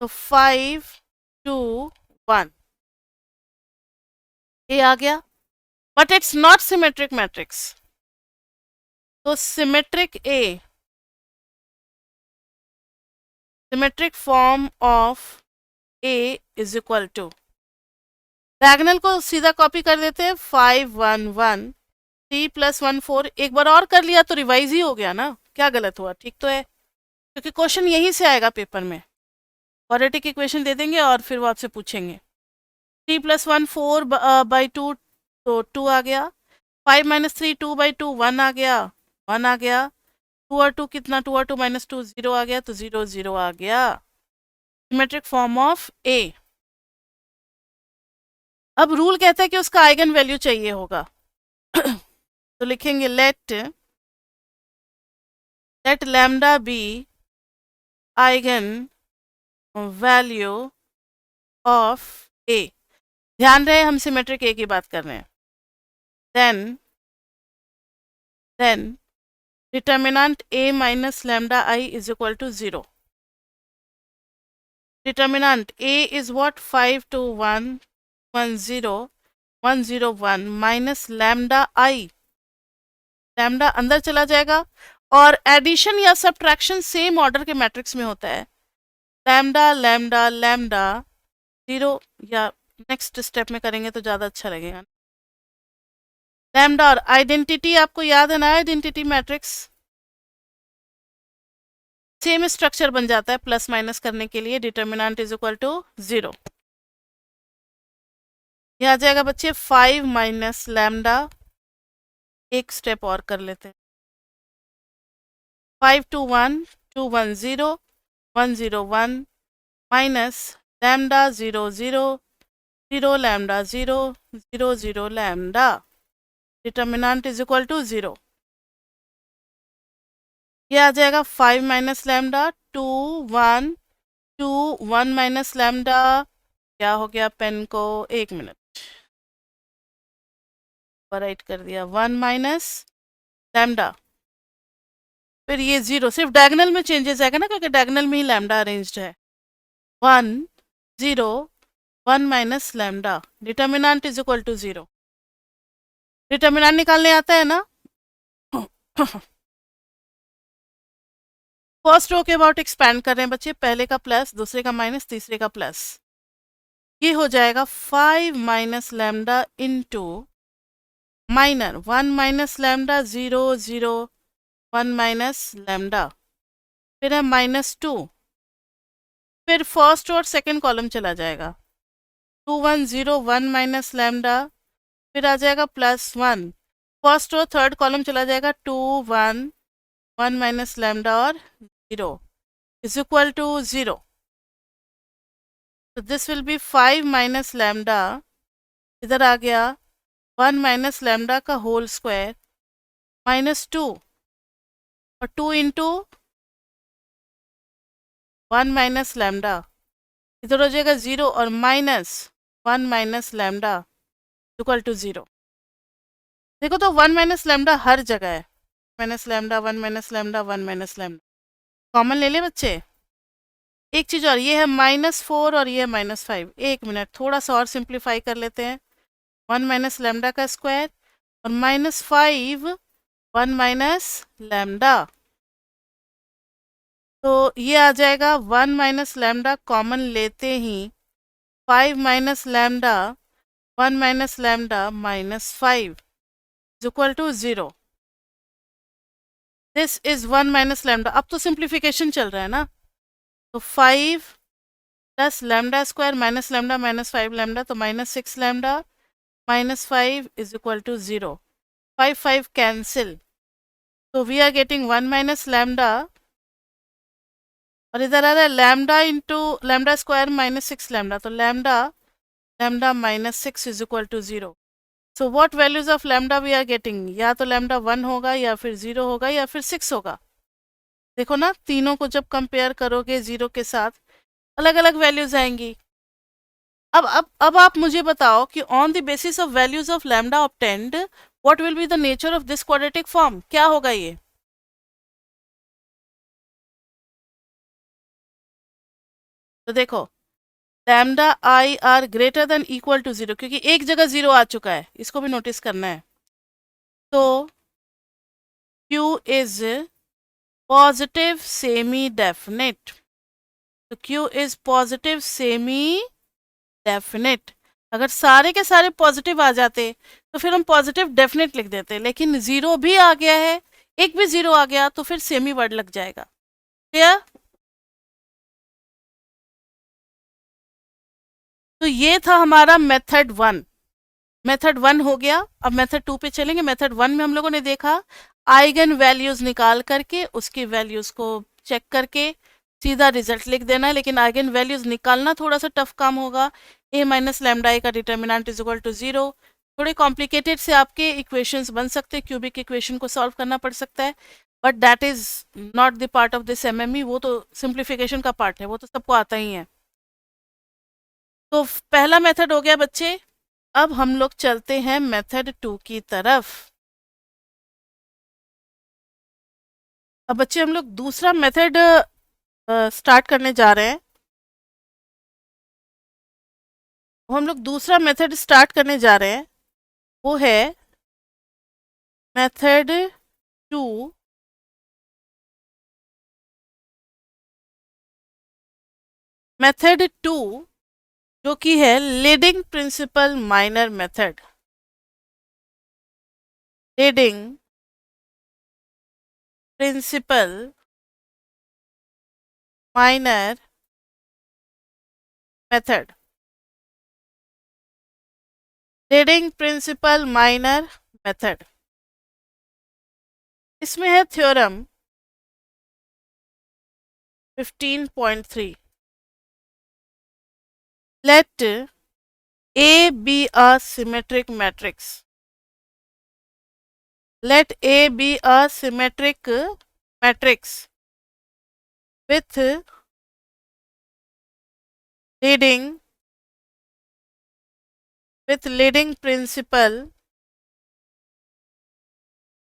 तो 5 2 1 ये आ गया, but it's not symmetric matrix. तो symmetric A, symmetric form of A is equal to, diagonal को सीधा कॉपी कर देते हैं, 5 1 1 3 + 1 4, एक बार और कर लिया तो रिवाइज ही हो गया ना, क्या गलत हुआ, ठीक तो है, क्योंकि क्वेश्चन यहीं से आएगा पेपर में, क्वाड्रेटिक इक्वेशन दे देंगे और फिर वो आपसे पूछेंगे। 3 + 1 4 बाई 2, तो 2 आ गया, 5 - 3 2 बाई 2 1 आ गया, 1 आ गया, 2 और 2 कितना, 2 और 2 -2 0 आ गया, तो 0 0 आ गया, सिमेट्रिक फॉर्म ऑफ ए। अब रूल कहता है कि उसका आइगन वैल्यू चाहिए होगा तो लिखेंगे let lambda be eigen value of A, ध्यान रहे हम सिमेट्रिक ए की बात कर रहे हैं, then determinant a minus lambda I is equal to 0. Determinant a is what, 5 2 1 1 0 1 0 1 minus lambda I, lambda अंदर चला जाएगा, और एडिशन या सब्ट्रैक्शन सेम ऑर्डर के मैट्रिक्स में होता है, लैम्डा लैम्डा लैम्डा 0, या नेक्स्ट स्टेप में करेंगे तो ज़्यादा अच्छा लगेगा। लैम्डा और आइडेंटिटी आपको याद है ना, आइडेंटिटी मैट्रिक्स सेम स्ट्रक्चर बन जाता है प्लस माइनस करने के लिए, डिटर्मिनेंट इज इक्वल टू 0, यह आ जाएगा बच्चे 5 माइनस लैम्डा, एक स्टेप और कर लेते हैं, 5 2 1 2 1 0 1 0 1 minus lambda 0 0 0 lambda 0 0 0 lambda, determinant is equal to 0, ये आ जाएगा 5 माइनस लैम्डा 2 1 2 1 माइनस लैम्डा, क्या हो गया, पेन को 1 मिनट राइट कर दिया, 1 माइनस लैम्डा, फिर ये 0, सिर्फ डायगोनल में चेंजेस आएगा ना, क्योंकि डायगोनल में ही लैम्डा अरेंज्ड है, 1 0 1 minus lambda, determinant is equal to 0, determinant निकालने आता है ना फर्स्ट रो के अबाउट एक्सपैंड कर रहे हैं बच्चे, पहले का प्लस, दूसरे का माइनस, तीसरे का प्लस, ये हो जाएगा 5 minus lambda into minor 1 minus lambda 0 0 1 minus lambda, फिर है -2, फिर फर्स्ट और सेकंड कॉलम चला जाएगा, 2 1 0 1 माइनस लैम्डा, फिर आ जाएगा +1, फर्स्ट और थर्ड कॉलम चला जाएगा, 2 1 1 माइनस लैम्डा और 0 is equal to 0. So this will be 5 minus lambda, इधर आ गया 1 माइनस लैम्डा का होल स्क्वायर -2, और 2 इंटू 1 माइनस लैम्डा इधर हो जाएगा 0 और -1 माइनस लैम्डा इक्वल टू 0। देखो तो 1 माइनस लैम्डा हर जगह है, minus lambda 1 minus lambda 1 minus lambda, common ले ले बच्चे। एक चीज और, ये है -4 और ये है -5। एक मिनट, थोड़ा सा और सिंप्लीफाई कर लेते हैं। 1 माइनस लैम्डा का स्क्वायर और -5 1 माइनस लैम्डा, तो ये आ जाएगा 1 माइनस लैम्डा कॉमन लेते ही 5 minus lambda 1 minus lambda -5 is equal to 0। This is 1 minus lambda. अब तो सिंप्लीफिकेशन चल रहा है ना, तो 5 प्लस लैम्डा स्क्वायर -5 लैम्डा, तो -6 lambda -5 is equal to 0। 5 cancel, तो we are getting 1 minus lambda और इधर आ रहा है lambda into lambda square -6 lambda, तो lambda -6 is equal to 0। So what values of lambda we are getting, या तो लैम्डा 1 होगा या फिर 0 होगा या फिर 6 होगा। देखो ना, तीनों को जब कंपेयर करोगे 0 के साथ अलग अलग वैल्यूज आएंगी। अब आप मुझे बताओ कि on the basis of values of lambda obtained what will be the nature of this quadratic form, क्या होगा ये। तो देखो, lambda I are greater than equal to 0, क्योंकि एक जगह 0 आ चुका है, इसको भी नोटिस करना है। तो Q is positive semi definite, तो Q is positive semi definite. अगर सारे के सारे पॉजिटिव आ जाते तो फिर हम पॉजिटिव डेफिनेट लिख देते, लेकिन 0 भी आ गया है, एक भी 0 आ गया तो फिर सेमी वर्ड लग जाएगा। क्लियर। तो ये था हमारा मेथड 1। मेथड 1 हो गया। अब मेथड 2 पे चलेंगे। मेथड 1 में हम लोगों ने देखा आइगन वैल्यूज निकाल करके उसकी वैल्यूज को चेक करके सीधा रिजल्ट लिख देना है, लेकिन आइगन वैल्यूज निकालना थोड़ा सा टफ काम होगा। a माइनस लैम्डा ए का डिटर्मिनेंट इज इक्वल टू 0। थोड़े कॉम्प्लिकेटेड से आपके इक्वेशंस बन सकते हैं, क्यूबिक इक्वेशन को सॉल्व करना पड़ सकता है, but that is not the part of this MME. वो तो सिंप्लीफिकेशन का पार्ट है, वो तो सबको आता ही है। तो पहला मेथड हो गया बच्चे। अब हम लोग चलते हैं मेथड 2 की तरफ। अब बच्चे हम लोग दूसरा मेथड स्टार्ट करने जा रहे हैं। हम लोग दूसरा मेथड स्टार्ट करने जा रहे हैं, वो है मेथड 2 जो कि है leading principal minor method. Leading principal minor method. Leading principal minor method, इसमें है theorem 15.3। Let A be a symmetric matrix. Let A be a symmetric matrix with leading principal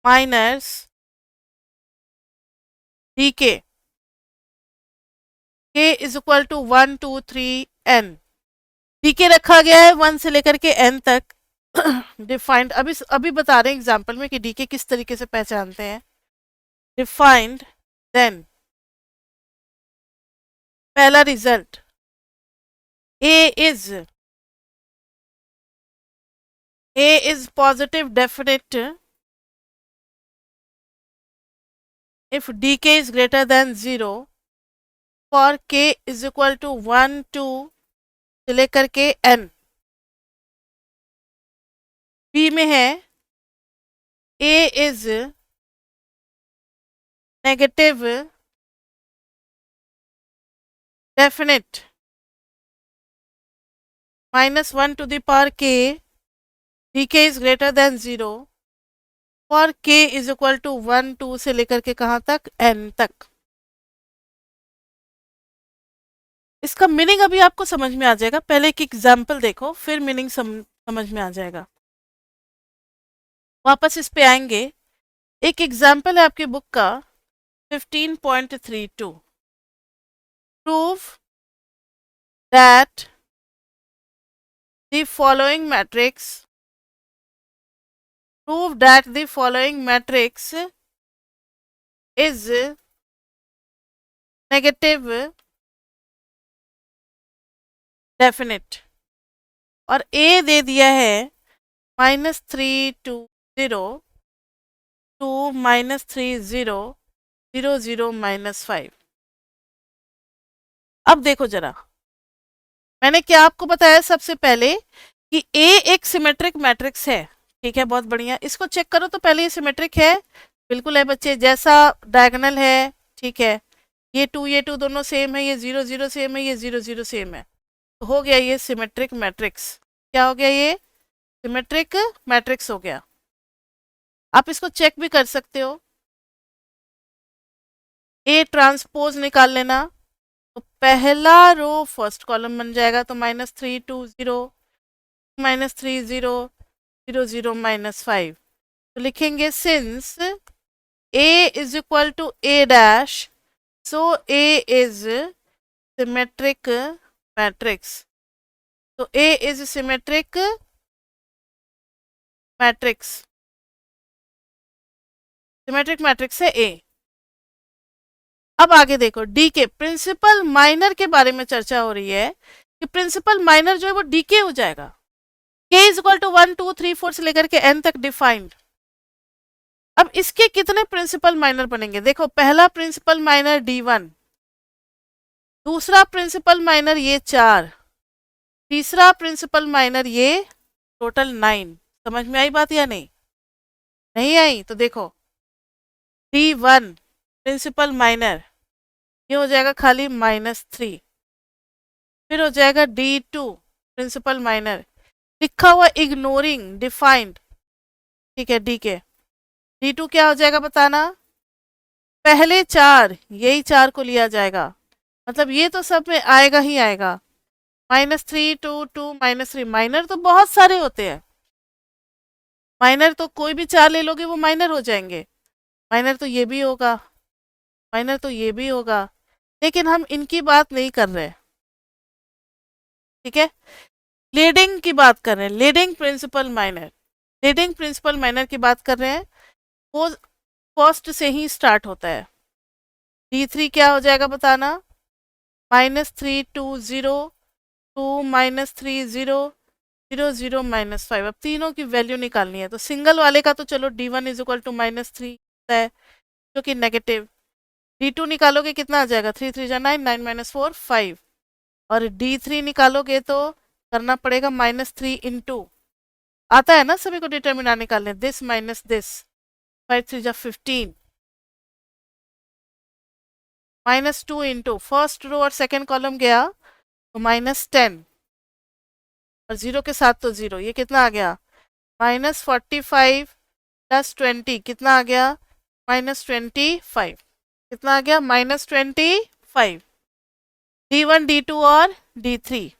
minus dk. K is equal to 1 2 3 n। dk रखा गया है 1 से लेकर के n तक। Defined, अभी बता रहे हैं एग्जाम्पल में कि dk किस तरीके से पहचानते हैं। डिफाइंड देन पहला result A is positive definite if dk is greater than 0 for k is equal to 1 2 से लेकर के n। B में है A is negative definite -1 to the power k dk is greater than 0 for k is equal to 1 2 से लेकर के कहाँ तक n तक। इसका मीनिंग अभी आपको समझ में आ जाएगा, पहले एक एग्जाम्पल देखो फिर मीनिंग समझ में आ जाएगा। वापस इस पे आएंगे। एक एग्जाम्पल है आपकी बुक का 15.32, prove that the following matrix is negative definite, और A दे दिया है -320 to -3000 -5। अब देखो जरा, मैंने क्या आपको बताया सबसे पहले कि A एक सिमेट्रिक मैट्रिक्स है। ठीक है, बहुत बढ़िया। इसको चेक करो तो पहले ये सिमेट्रिक है, बिल्कुल है बच्चे, जैसा डायगोनल है। ठीक है, ये टू दोनों सेम है, ये 0 0 सेम है, ये 0 0 सेम है, तो हो गया ये सिमेट्रिक मैट्रिक्स। क्या हो गया? ये सिमेट्रिक मैट्रिक्स हो गया। आप इसको चेक भी कर सकते हो, ए ट्रांसपोज निकाल लेना, तो पहला रो फर्स्ट कॉलम बन जाएगा, तो -320 -30 तो लिखेंगे since A is equal to A dash, so A is symmetric matrix. तो A is symmetric matrix, symmetric matrix है A। अब आगे देखो, डी के प्रिंसिपल माइनर के बारे में चर्चा हो रही है कि प्रिंसिपल माइनर जो है वो डीके हो जाएगा। K इज इक्वल टू 1 2 3 4 से लेकर के n तक डिफाइंड। अब इसके कितने प्रिंसिपल माइनर बनेंगे? देखो, पहला प्रिंसिपल माइनर D1, दूसरा प्रिंसिपल माइनर ये 4, तीसरा प्रिंसिपल माइनर ये टोटल 9। समझ में आई बात या नहीं? नहीं आई तो देखो, D1 प्रिंसिपल माइनर ये हो जाएगा खाली -3, फिर हो जाएगा D2 प्रिंसिपल माइनर, लिखा हुआ इग्नोरिंग डिफाइंड। ठीक है, डी के D2 क्या हो जाएगा बताना? पहले 4, यही 4 को लिया जाएगा, मतलब ये तो सब में आएगा ही आएगा। -3 2 2 -3, माइनर तो बहुत सारे होते हैं, माइनर तो कोई भी 4 ले लोगे वो माइनर हो जाएंगे। माइनर तो ये भी होगा, माइनर तो ये भी होगा, लेकिन हम इनकी बात नहीं कर रहे। ठीक है, लीडिंग की बात कर रहे हैं, leading principal minor, leading principal minor की बात कर रहे हैं। वो फर्स्ट से ही स्टार्ट होता है। D3 क्या हो जाएगा बताना? -3 2 0 2 -3 0 0 0 -5। अब तीनों की वैल्यू निकालनी है, तो सिंगल वाले का तो चलो D1 इज इक्वल टू -3 है जो कि नेगेटिव। D2 निकालोगे कितना आ जाएगा? 3 3 9 9 -4 5, और D3 निकालोगे तो करना पड़ेगा -3 इंटू, आता है ना सभी को डिटर्मिनेंट निकालने, दिस माइनस दिस, 5 3 जा 15, -2 इंटू फर्स्ट रो और सेकेंड कॉलम गया तो -10, और 0 के साथ तो 0, ये कितना आ गया? -45 + 20 कितना आ गया? -25। कितना आ गया? -25। D1 D2 और D3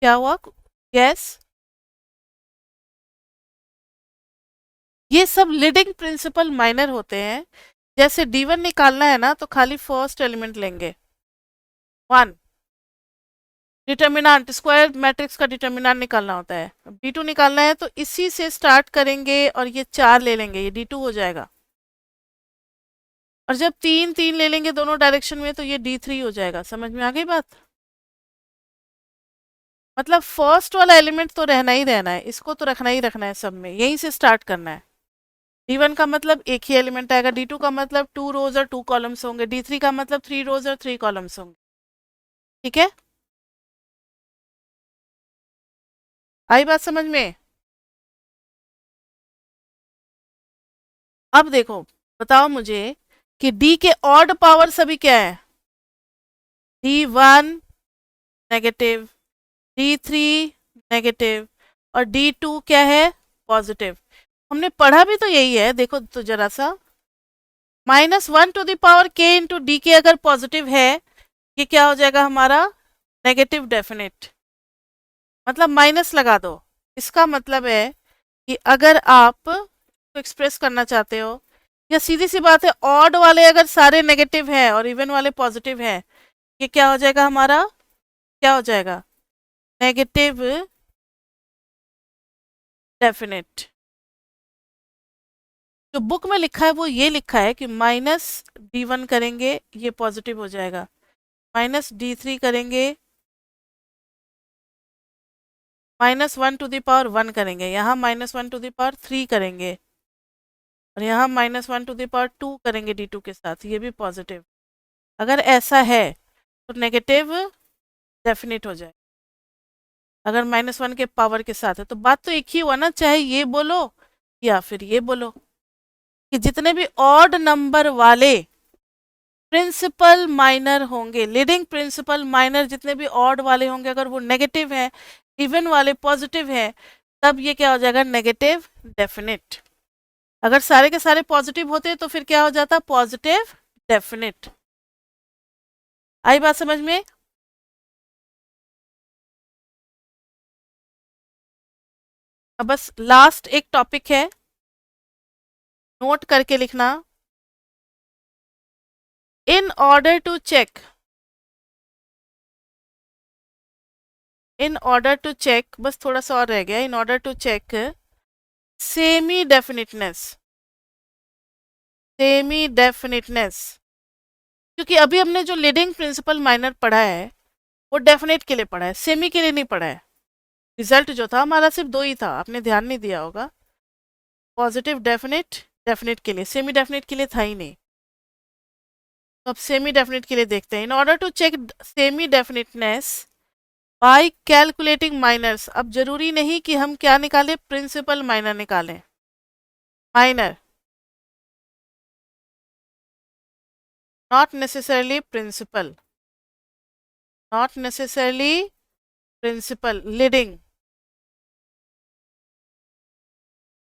क्या हुआ? यस, ये सब लीडिंग प्रिंसिपल माइनर होते हैं। जैसे D1 निकालना है ना, तो खाली फर्स्ट एलिमेंट लेंगे 1, डिटर्मिनेंट स्क्वायर मैट्रिक्स का डिटर्मिनेंट निकालना होता है। D2 निकालना है तो इसी से स्टार्ट करेंगे और ये 4 ले लेंगे, ये D2 हो जाएगा। और जब 3 3 ले लेंगे दोनों डायरेक्शन में तो ये D3 हो जाएगा। समझ में आ गई बात? मतलब फर्स्ट वाला एलिमेंट तो रहना ही रहना है, इसको तो रखना ही रखना है सब में, यहीं से स्टार्ट करना है। D1 का मतलब एक ही एलिमेंट आएगा, D2 का मतलब 2 रोज और 2 कॉलम्स होंगे, D3 का मतलब 3 रोज और 3 कॉलम्स होंगे। ठीक है, आई बात समझ में? अब देखो, बताओ मुझे कि D के ऑड पावर सभी क्या है? D1 नेगेटिव, D3 नेगेटिव, और D2 क्या है? पॉजिटिव। हमने पढ़ा भी तो यही है, देखो तो जरा सा, -1 to the power k into D k अगर पॉजिटिव है ये क्या हो जाएगा हमारा नेगेटिव डेफिनेट, मतलब माइनस लगा दो। इसका मतलब है कि अगर आप एक्सप्रेस करना चाहते हो, या सीधी सी बात है, ऑड वाले अगर सारे नेगेटिव हैं और इवन वाले पॉजिटिव हैं, ये क्या हो जाएगा हमारा, क्या हो जाएगा, नेगेटिव डेफिनेट। जो बुक में लिखा है वो ये लिखा है कि -d1 करेंगे ये पॉजिटिव हो जाएगा, -d3 करेंगे, -1 करेंगे, यहाँ -1 करेंगे, और यहाँ -1 करेंगे d2 के साथ, ये भी पॉजिटिव। अगर ऐसा है तो नेगेटिव डेफिनेट हो जाए, अगर -1 के पावर के साथ है। तो बात तो एक ही हुआ ना, चाहे ये बोलो या फिर ये बोलो, कि जितने भी ऑड नंबर वाले प्रिंसिपल माइनर होंगे, लीडिंग प्रिंसिपल माइनर जितने भी ऑड वाले होंगे, अगर वो नेगेटिव है, इवन वाले पॉजिटिव है, तब ये क्या हो जाएगा, नेगेटिव डेफिनेट। अगर सारे के सारे पॉजिटिव होते तो फिर क्या हो जाता, पॉजिटिव डेफिनेट। आई बात समझ में? अब बस लास्ट एक टॉपिक है, नोट करके लिखना। In order to check, in order to check, बस थोड़ा सा और रह गया, in order to check semi definiteness, semi definiteness, क्योंकि अभी हमने जो लीडिंग प्रिंसिपल माइनर पढ़ा है वो डेफिनेट के लिए पढ़ा है, सेमी के लिए नहीं पढ़ा है। रिजल्ट जो था हमारा सिर्फ 2 ही था, आपने ध्यान नहीं दिया होगा, पॉजिटिव डेफिनेट, डेफिनेट के लिए, सेमी डेफिनेट के लिए था ही नहीं। तो अब सेमी डेफिनेट के लिए देखते हैं। In order to check semi definiteness by calculating minors, अब जरूरी नहीं कि हम क्या निकालें, प्रिंसिपल माइनर निकालें, minor, not necessarily principal, not necessarily principal, leading,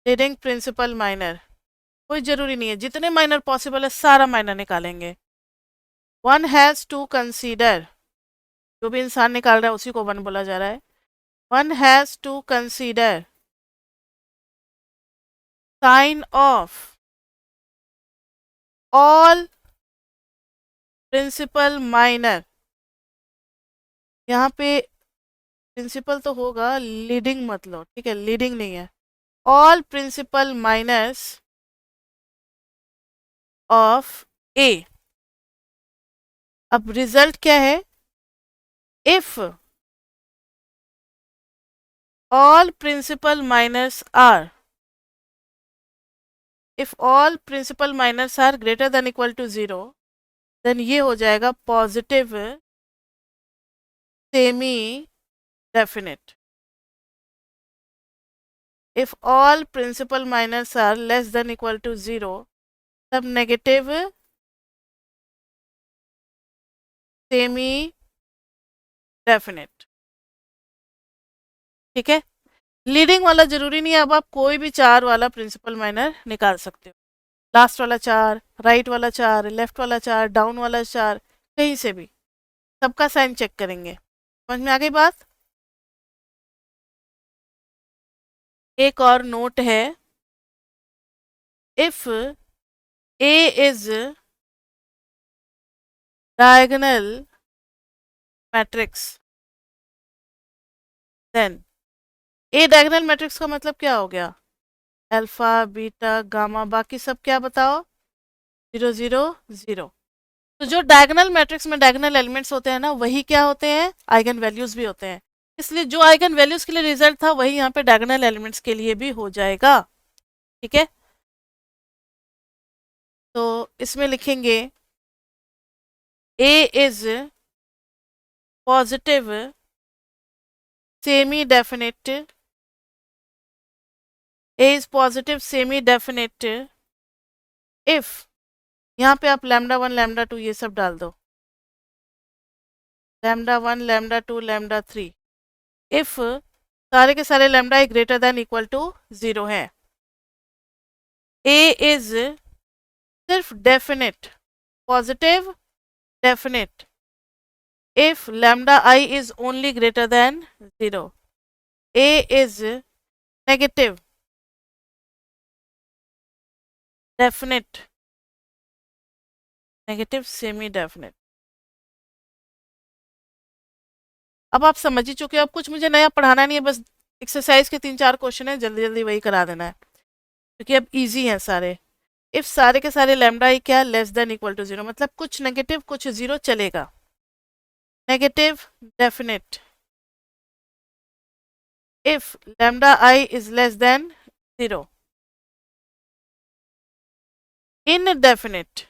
leading principal minor, कोई जरूरी नहीं है, जितने माइनर पॉसिबल है सारा माइनर निकालेंगे। वन हैज टू कंसीडर, जो भी इंसान निकाल रहा है उसी को वन बोला जा रहा है, one has to consider sign of all principal minor, यहाँ पे प्रिंसिपल तो होगा, लीडिंग मत लो, ठीक है, लीडिंग नहीं है, ऑल प्रिंसिपल माइनर्स ऑफ ए। अब रिजल्ट क्या है, if all principal minors are, if all principal minors are greater than equal to 0, then ये हो जाएगा positive semi definite. If all principal minors are less than equal to 0, तब negative semi definite, ठीक है। Leading वाला जरूरी नहीं है, अब आप कोई भी 4 वाला प्रिंसिपल माइनर निकाल सकते हो, लास्ट वाला 4, राइट वाला 4, लेफ्ट वाला 4, डाउन वाला 4, कहीं से भी, सबका साइन चेक करेंगे। समझ में आ गई बात? एक और नोट है, if A is diagonal matrix, then A diagonal matrix का मतलब क्या हो गया, अल्फा बीटा गामा, बाकी सब क्या बताओ, 0 0 0। तो जो डायगोनल मैट्रिक्स में डायगोनल एलिमेंट्स होते हैं ना, वही क्या होते हैं, आइगन वैल्यूज भी होते हैं। इसलिए जो आइगन वैल्यूज के लिए रिजल्ट था वही यहाँ पे डायगोनल एलिमेंट्स के लिए भी हो जाएगा, ठीक है। तो इसमें लिखेंगे A is positive semi definite, A is positive semi definite if, यहाँ पे आप λ1 λ2 ये सब डाल दो, λ1 λ2 λ3, इफ सारे के सारे lambda greater than equal to 0 है। ए इज सिर्फ definite, positive definite, if lambda I is only greater than 0. A is negative, definite, negative, semi definite. अब आप समझ ही चुके हो, अब कुछ मुझे नया पढ़ाना नहीं है, बस एक्सरसाइज के 3-4 क्वेश्चन है, जल्दी जल्दी वही करा देना है क्योंकि अब इजी है सारे. इफ सारे के सारे लैम्डा आई क्या लेस देन इक्वल टू 0, मतलब कुछ नेगेटिव कुछ 0 चलेगा. Negative, definite. if lambda I is less than 0. Indefinite.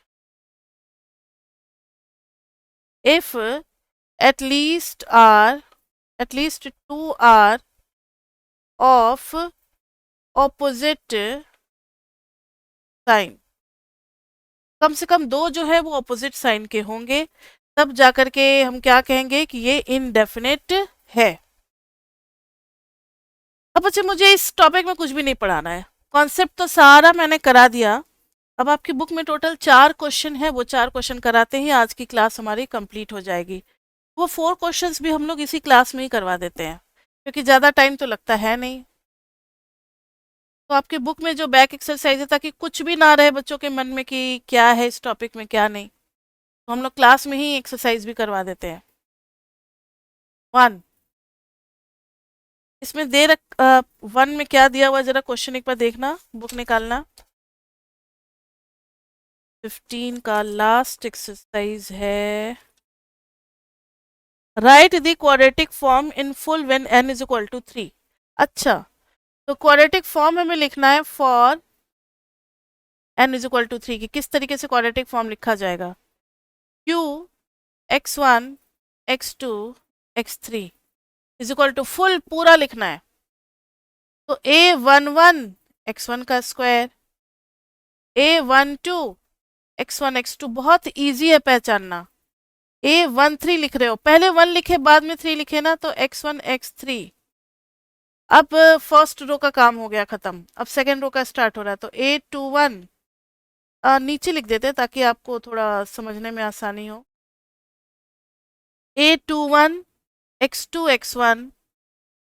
If at least two are of opposite sign, कम से कम दो जो है वो ऑपोजिट साइन के होंगे, तब जाकर के हम क्या कहेंगे कि ये इनडेफिनेट है. अब बच्चे मुझे इस टॉपिक में कुछ भी नहीं पढ़ाना है, कॉन्सेप्ट तो सारा मैंने करा दिया. अब आपकी बुक में टोटल 4 क्वेश्चन है, वो 4 क्वेश्चन कराते ही आज की क्लास हमारी कंप्लीट हो जाएगी. वो 4 क्वेश्चंस भी हम लोग इसी क्लास में ही करवा देते हैं क्योंकि ज़्यादा टाइम तो लगता है नहीं. तो आपकी बुक में जो बैक एक्सरसाइज है, ताकि कुछ भी ना रहे बच्चों के मन में कि क्या है इस टॉपिक में क्या नहीं, तो हम लोग क्लास में ही एक्सरसाइज भी करवा देते हैं. 1 इसमें दे रख 1 में क्या दिया हुआ, जरा क्वेश्चन एक बार देखना, बुक निकालना. 15 का लास्ट एक्सरसाइज है. Right the quadratic form in full when n is equal to 3. अच्छा, तो क्वाड्रेटिक फॉर्म हमें लिखना है for n is equal to 3 की. किस तरीके से क्वाड्रेटिक फॉर्म लिखा जाएगा? q x1 x2 x3 is equal to full पूरा लिखना है. तो a11 x1 का स्क्वायर, a12 x1 x2 बहुत इजी है पहचानना. a13 लिख रहे हो, पहले 1 लिखे बाद में 3 लिखे ना, तो x1 x3. अब फर्स्ट रो का काम हो गया खत्म, अब सेकेंड रो का स्टार्ट हो रहा है. तो a21 नीचे लिख देते हैं ताकि आपको थोड़ा समझने में आसानी हो. a21 x2 x1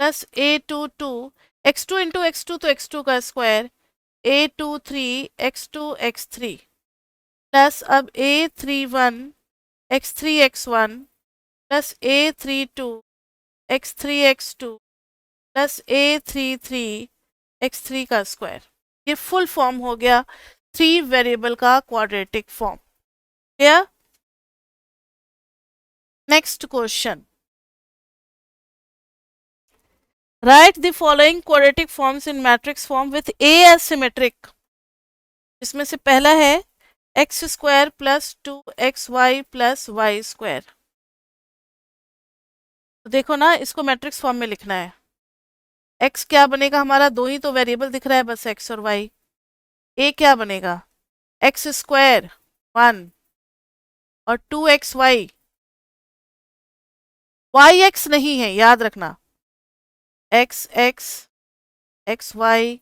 plus a22 x2 into x2 तो x2 का square, a23 x2 x3 plus अब a31 x3 x1 plus a32 x3 x2 plus a33 x3 का स्क्वायर. ये फुल फॉर्म हो गया 3 वेरिएबल का quadratic form. Clear? Next question. Right the following quadratic forms in matrix form with a as symmetric. इसमें से पहला है x square plus 2xy plus y square. तो देखो ना, इसको मैट्रिक्स फॉर्म में लिखना है. x क्या बनेगा हमारा, दो ही तो वेरिएबल दिख रहा है बस, x और y. a क्या बनेगा, एक्स स्क्वायर 1 और 2xy. yx नहीं है, याद रखना. x x x y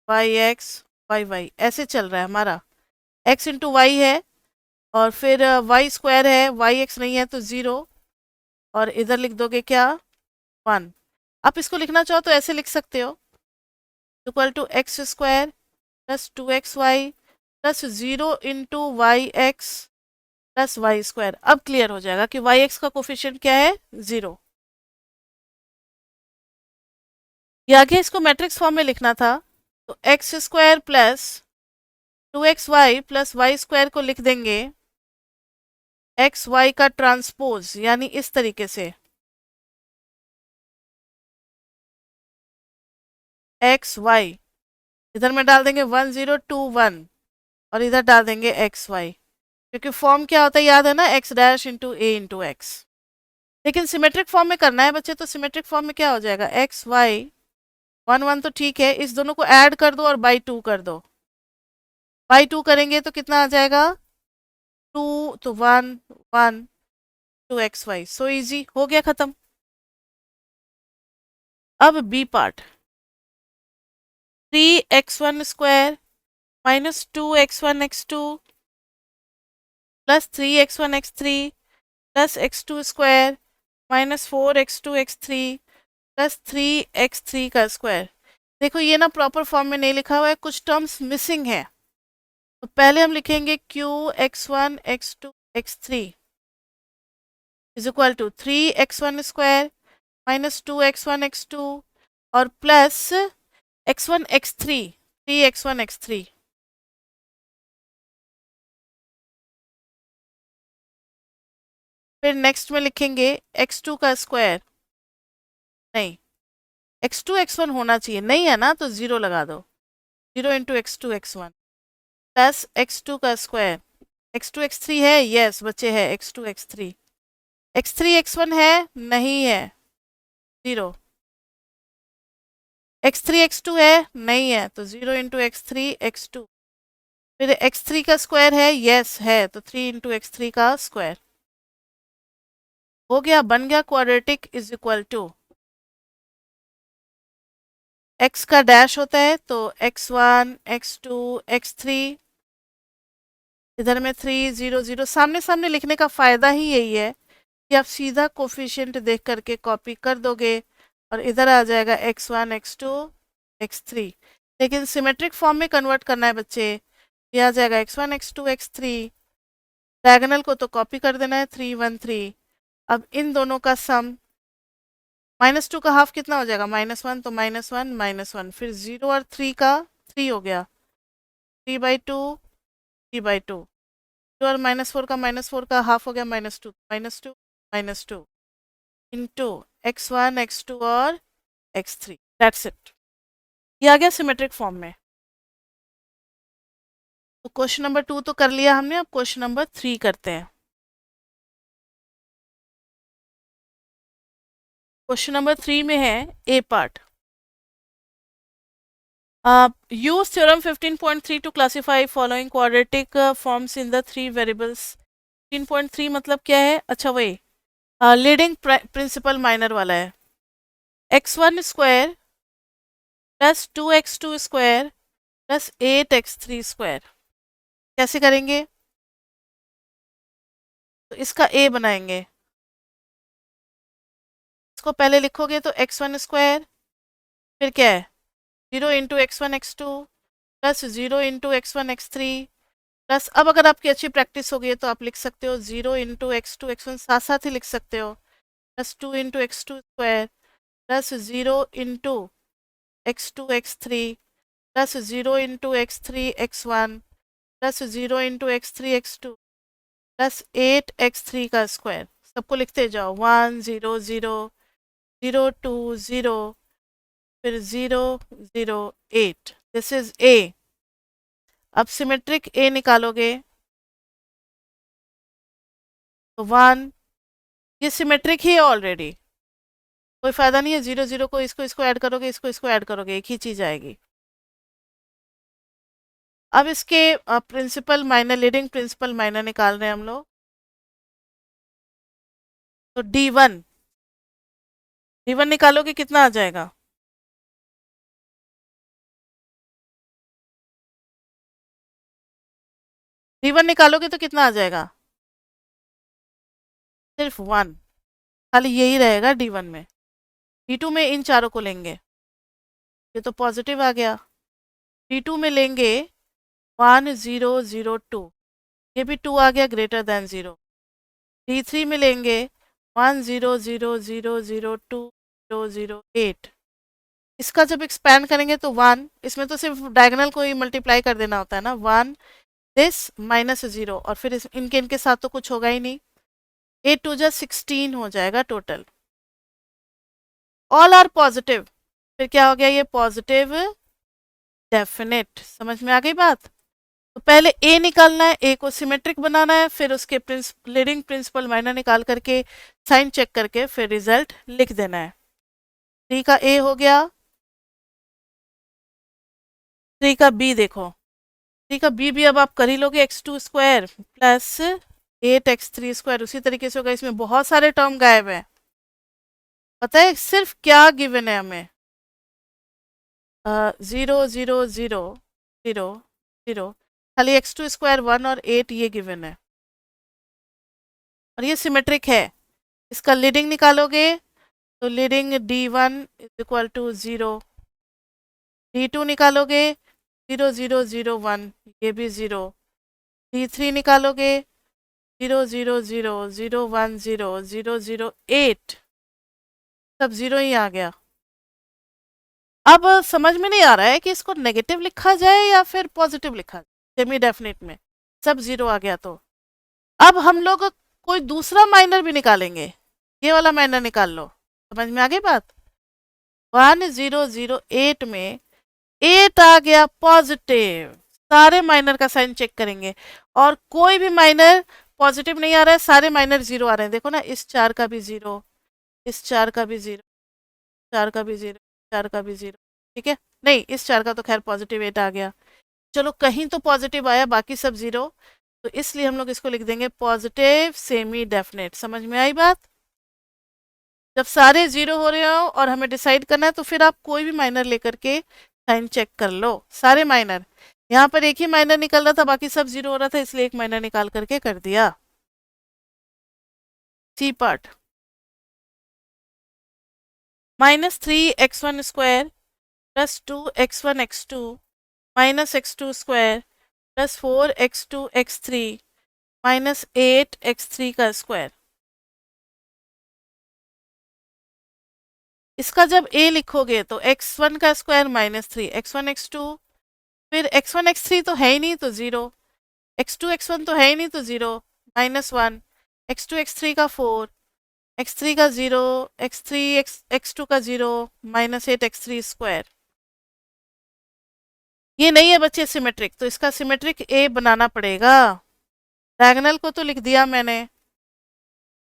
y x y y ऐसे चल रहा है हमारा. x इंटू वाई है और फिर y स्क्वायर है, yx नहीं है तो 0, और इधर लिख दोगे क्या 1. आप इसको लिखना चाहो तो ऐसे लिख सकते हो, equal to x square plus 2xy plus 0 into y x plus y square. अब क्लियर हो जाएगा कि वाई एक्स का कोफिशिएंट क्या है, 0. ये आगे इसको मैट्रिक्स फॉर्म में लिखना था, तो x square plus 2xy plus y square को लिख देंगे एक्स वाई का ट्रांसपोज, यानी इस तरीके से एक्स वाई. इधर में डाल देंगे 1 0 2 1 और इधर डाल देंगे एक्स वाई, क्योंकि फॉर्म क्या होता है याद है ना, एक्स डैश इंटू ए इंटू एक्स. लेकिन सिमेट्रिक फॉर्म में करना है बच्चे, तो सिमेट्रिक फॉर्म में क्या हो जाएगा, एक्स वाई 1 1 तो ठीक है, इस दोनों को ऐड कर दो और बाई 2 कर दो. बाई 2 करेंगे तो कितना आ जाएगा 2, तो 1 1 2xy. सो इजी, हो गया खत्म. अब B part. 3x1 square minus 2x1 x2 plus 3x1 x3 plus x2 square minus 4x2 x3 plus 3x3 का स्क्वायर। देखो ये ना प्रॉपर फॉर्म में नहीं लिखा हुआ है, कुछ टर्म्स मिसिंग है। तो पहले हम लिखेंगे q(x1 x2 x3) is equal to 3x1 square minus 2x1 x2 और plus x1 x3 3x1 x3। फिर नेक्स्ट में लिखेंगे x2 का स्क्वायर, नहीं x2 x1 होना चाहिए, नहीं है ना तो 0 लगा दो, 0 × x2 x1 प्लस x2 का स्क्वायर, x2 x3 है, यस बच्चे है x2 x3, x3 x1 है, नहीं है 0, x3 x2 है, नहीं है तो 0 × x3 x2, फिर x3 का स्क्वायर है, यस है तो 3 × x3 का स्क्वायर। हो गया, बन गया quadratic is equal to x का डैश होता है तो x1 x2 x3, इधर में 3 0 0, सामने सामने लिखने का फायदा ही यही है कि आप सीधा कोफिशिएंट देख करके कॉपी कर दोगे और इधर आ जाएगा x1 x2 x3। लेकिन सिमेट्रिक फॉर्म में कन्वर्ट करना है बच्चे, ये आ जाएगा x1 x2 x3, डायगोनल को तो कॉपी कर देना है 3 1 3। अब इन दोनों का सम -2 का हाफ कितना हो जाएगा -1, तो -1 -1, फिर 0 और 3 का 3 हो गया 3/2 3/2, और -4 का -4 का हाफ हो गया -2 -2 -2 इंटू x1 x2 और x3, दैट्स इट। ये आ गया सिमेट्रिक फॉर्म में। तो क्वेश्चन नंबर 2 तो कर लिया हमने, अब क्वेश्चन नंबर 3 करते हैं। क्वेश्चन नंबर 3 में है ए part, use theorem 15.3 to classify following quadratic forms in the 3 variables। 15.3 मतलब क्या है, अच्छा वही लीडिंग प्रिंसिपल माइनर वाला है, x1 square plus 2x2 square plus 8x3 square. कैसे करेंगे, तो इसका a बनाएंगे, इसको पहले लिखोगे तो x1 स्क्वायर, फिर क्या है 0 × x1 x2 plus 0 × x1 x3 plus, अब अगर आपकी अच्छी प्रैक्टिस हो गई है तो आप लिख सकते हो 0 × x2 x1 साथ साथ ही लिख सकते हो, plus 2 × x2 square plus 0 × x2 x3 plus 0 × x3 x1 plus 0 × x3 x2 plus 8x3 का स्क्वायर। सबको लिखते जाओ 1 0 0 0 2 0 फिर 0 0 8, दिस इज ए। अब सिमेट्रिक ए निकालोगे तो 1, ये सिमेट्रिक ही है ऑलरेडी, कोई फायदा नहीं है 0 0 को इसको ऐड करोगे, इसको ऐड करोगे, एक ही चीज आएगी। अब इसके principal minor, leading principal minor निकाल रहे हैं हम लोग, तो D1 निकालोगे कितना आ जाएगा, D1 निकालोगे तो कितना आ जाएगा, सिर्फ 1, खाली यही रहेगा D1 में। D2 में इन चारों को लेंगे, ये तो पॉजिटिव आ गया, D2 में लेंगे 1 0 0 2, ये भी 2 आ गया ग्रेटर देन 0। D3 में लेंगे 1 0 0 0 0 2 0 0 8, इसका जब एक्सपैंड करेंगे तो 1, इसमें तो सिर्फ डायगोनल को ही मल्टीप्लाई कर देना होता है ना, 1 दिस माइनस 0 और फिर इनके साथ तो कुछ होगा ही नहीं, 8 2 जा 16 हो जाएगा टोटल, ऑल आर पॉजिटिव, फिर क्या हो गया ये पॉजिटिव डेफिनेट। समझ में आ गई बात, तो पहले ए निकालना है, ए को सिमेट्रिक बनाना है, फिर उसके लीडिंग प्रिंसिपल माइनर निकाल करके साइन चेक करके फिर रिजल्ट लिख देना है। 3 का ए हो गया, 3 का बी देखो, 3 का बी भी अब आप कर ही लोगे, x2 square plus 8x3 square, उसी तरीके से होगा, इसमें बहुत सारे टर्म गायब है, पता है सिर्फ क्या गिवन है हमें, 0 0 0 0 0, खाली x2 स्क्वायर 1 और 8 ये गिवन है, और ये सिमेट्रिक है। इसका लीडिंग निकालोगे तो leading D1 is equal to 0, D2 निकालोगे 0 0 0 1, ये भी 0, D3 निकालोगे 0 0 0 0 1 0 0 0 8, सब 0 ही आ गया। अब समझ में नहीं आ रहा है कि इसको नेगेटिव लिखा जाए या फिर पॉजिटिव लिखा जाए। सेमी डेफिनेट में सब 0 आ गया। तो अब हम लोग कोई दूसरा माइनर भी निकालेंगे, ये वाला माइनर निकाल लो। समझ में आ गई बात। 1 0 0 8 में 8 आ गया पॉजिटिव। सारे माइनर का साइन चेक करेंगे और कोई भी माइनर पॉजिटिव नहीं आ रहा है, सारे माइनर 0 आ रहे हैं। देखो ना, इस 4 का भी 0, इस 4 का भी 0, 4 का भी 0, 4 का भी 0। ठीक है, नहीं इस 4 का तो खैर पॉजिटिव 8 आ गया। चलो कहीं तो पॉजिटिव आया, बाकी सब 0, तो इसलिए हम लोग इसको लिख देंगे पॉजिटिव सेमी डेफिनेट। समझ में आई बात। जब सारे 0 हो रहे हो और हमें डिसाइड करना है तो फिर आप कोई भी माइनर लेकर के साइन चेक कर लो। सारे माइनर, यहाँ पर एक ही माइनर निकल रहा था, बाकी सब 0 हो रहा था, इसलिए एक माइनर निकाल करके कर दिया। C part, -3x1 square plus 2x1 x2 minus x2 square plus 4x2 x3 minus 8x3 का स्क्वायर। इसका जब a लिखोगे तो x1 का स्क्वायर -3, x1 x2, फिर x1 x3 तो है ही नहीं तो 0, x2 x1 तो है ही नहीं तो 0, -1, x2 x3 का 4, x3 का 0, x3 x2 का 0, -8x3 स्क्वायर। ये नहीं है बच्चे सिमेट्रिक, तो इसका सिमेट्रिक a बनाना पड़ेगा। डायगोनल को तो लिख दिया मैंने।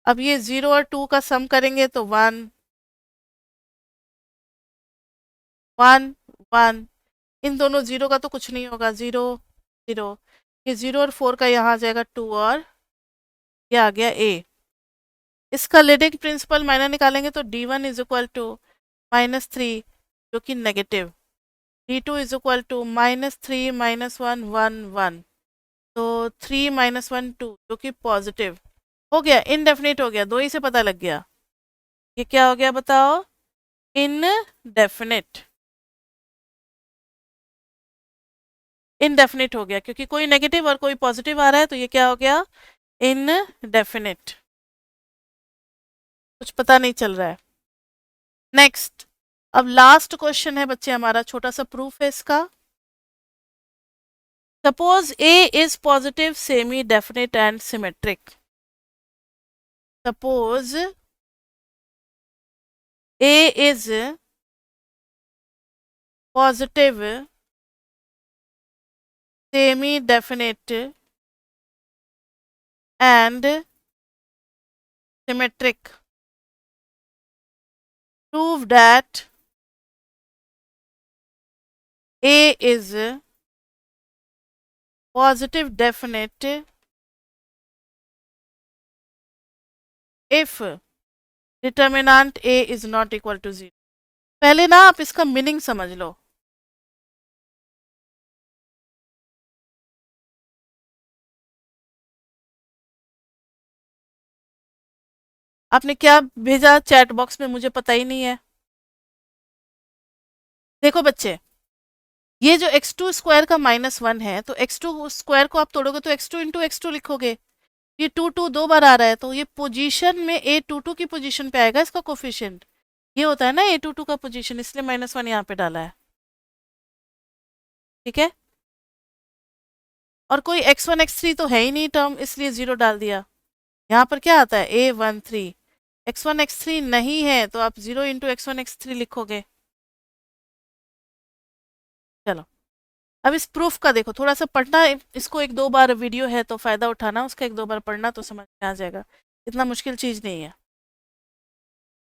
अब ये 0 और 2 का सम करेंगे तो 1 1 1, इन दोनों 0 का तो कुछ नहीं होगा, 0 0, ये 0 और 4 का यहाँ आ जाएगा 2 और ये आ गया a। इसका लीडिंग प्रिंसिपल माइनर निकालेंगे तो D1 इज इक्वल टू -3 जो कि negative, D2 is equal to -3 -1 1 1, तो 3 -1 2 जो कि पॉजिटिव हो गया। इनडेफिनिट हो गया, दो ही से पता लग गया। ये क्या हो गया बताओ, इनडेफिनिट। इनडेफिनिट हो गया क्योंकि कोई नेगेटिव और कोई पॉजिटिव आ रहा है, तो ये क्या हो गया, इनडेफिनिट। कुछ पता नहीं चल रहा है। नेक्स्ट, अब लास्ट क्वेश्चन है बच्चे हमारा, छोटा सा प्रूफ है इसका। Suppose A is positive semi definite and symmetric. Suppose A is positive semi definite and symmetric. Prove that A is positive definite if determinant A is not equal to 0. पहले ना आप इसका मीनिंग समझ लो। आपने क्या भेजा चैट बॉक्स में, मुझे पता ही नहीं है। देखो बच्चे, ये जो x2 स्क्वायर का -1 है, तो x2 स्क्वायर को आप तोड़ोगे तो x2 इंटू x2 लिखोगे। ये 2 2 दो बार आ रहा है, तो ये पोजीशन में A22 की पोजीशन पे आएगा इसका कोफिशिएंट। ये होता है ना A22 का पोजीशन, इसलिए -1 यहाँ पे डाला है। ठीक है, और कोई x1 x3 तो है ही नहीं टर्म, इसलिए 0 डाल दिया। यहाँ पर क्या आता है A13, x1 x3 नहीं है तो आप 0 इंटू x1 x3 लिखोगे। चलो अब इस प्रूफ का देखो, थोड़ा सा पढ़ना इसको, एक दो बार वीडियो है तो फायदा उठाना उसका, एक दो बार पढ़ना तो समझ में आ जाएगा, इतना मुश्किल चीज नहीं है।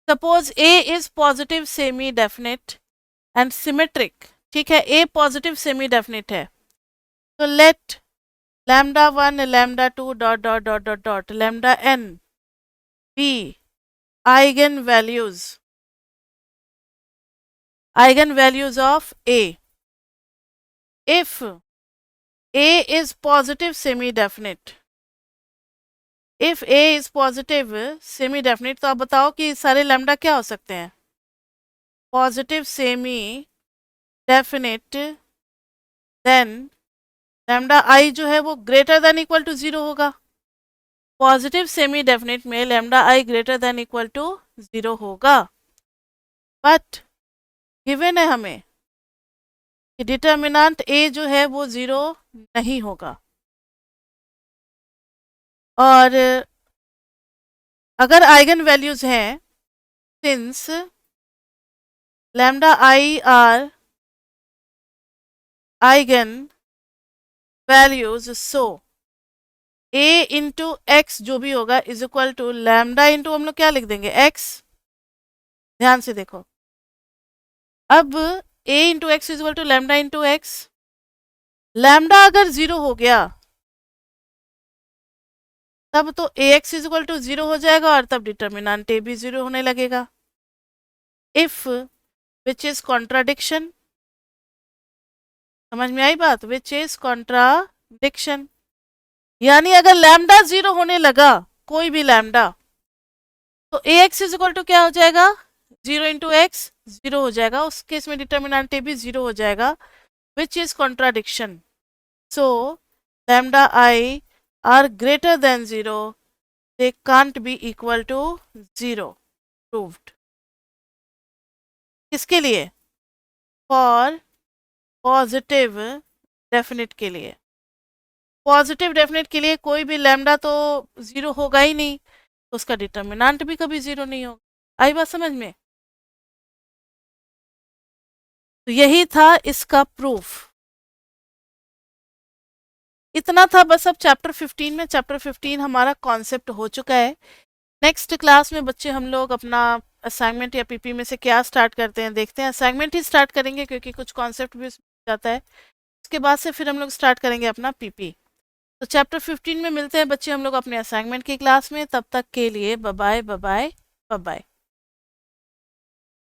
Suppose A is positive semi definite and symmetric. ठीक है, A पॉजिटिव सेमी डेफिनेट है, तो let λ1 λ2 dot dot dot dot dot λn be eigenvalues of A. If A is positive semi-definite, if A is positive semi definite, तो आप बताओ कि सारे lambda क्या हो सकते हैं? Positive semi definite, then lambda i जो है वो ग्रेटर देन इक्वल टू 0 होगा। पॉजिटिव सेमी डेफिनेट में lambda i greater than equal to 0 होगा। बट गिवन है हमें कि डिटर्मिनेंट ए जो है वो 0 नहीं होगा। और अगर आइगन वैल्यूज हैं, since lambda I are eigen values, so A into x जो भी होगा is equal to lambda into, हम लोग क्या लिख देंगे, एक्स। ध्यान से देखो, अब A into x is equal to lambda into x. Lambda अगर 0 हो गया तब तो A x is equal to 0 हो जाएगा और तब डिटर्मिनेंट ए भी 0 होने लगेगा। इफ विच इज कॉन्ट्राडिक्शन, समझ में आई बात? विच इज कॉन्ट्राडिक्शन, यानी अगर लैम्डा 0 होने लगा, कोई भी लैम्डा, तो A x is equal to क्या हो जाएगा, 0 इंटू एक्स 0 हो जाएगा। उस केस में डिटर्मिनेंट ए भी 0 हो जाएगा, which is contradiction. So lambda I are greater than 0, they can't be equal to 0, proved। किसके लिए? फॉर पॉजिटिव डेफिनेट के लिए। पॉजिटिव डेफिनेट के लिए कोई भी लैम्डा तो 0 होगा ही नहीं, तो उसका डिटर्मिनेंट भी कभी 0 नहीं होगा। आई बात समझ में? तो यही था इसका प्रूफ। इतना था बस। अब चैप्टर 15 में, चैप्टर 15 हमारा कॉन्सेप्ट हो चुका है। नेक्स्ट क्लास में बच्चे हम लोग अपना असाइनमेंट या पीपी में से क्या स्टार्ट करते हैं देखते हैं। असाइनमेंट ही स्टार्ट करेंगे क्योंकि कुछ कॉन्सेप्ट भी जाता है। उसके बाद से फिर हम लोग स्टार्ट करेंगे अपना पीपी। तो चैप्टर 15 में मिलते हैं बच्चे हम लोग अपने असाइनमेंट की क्लास में। तब तक के लिए bye bye, bye bye, bye bye.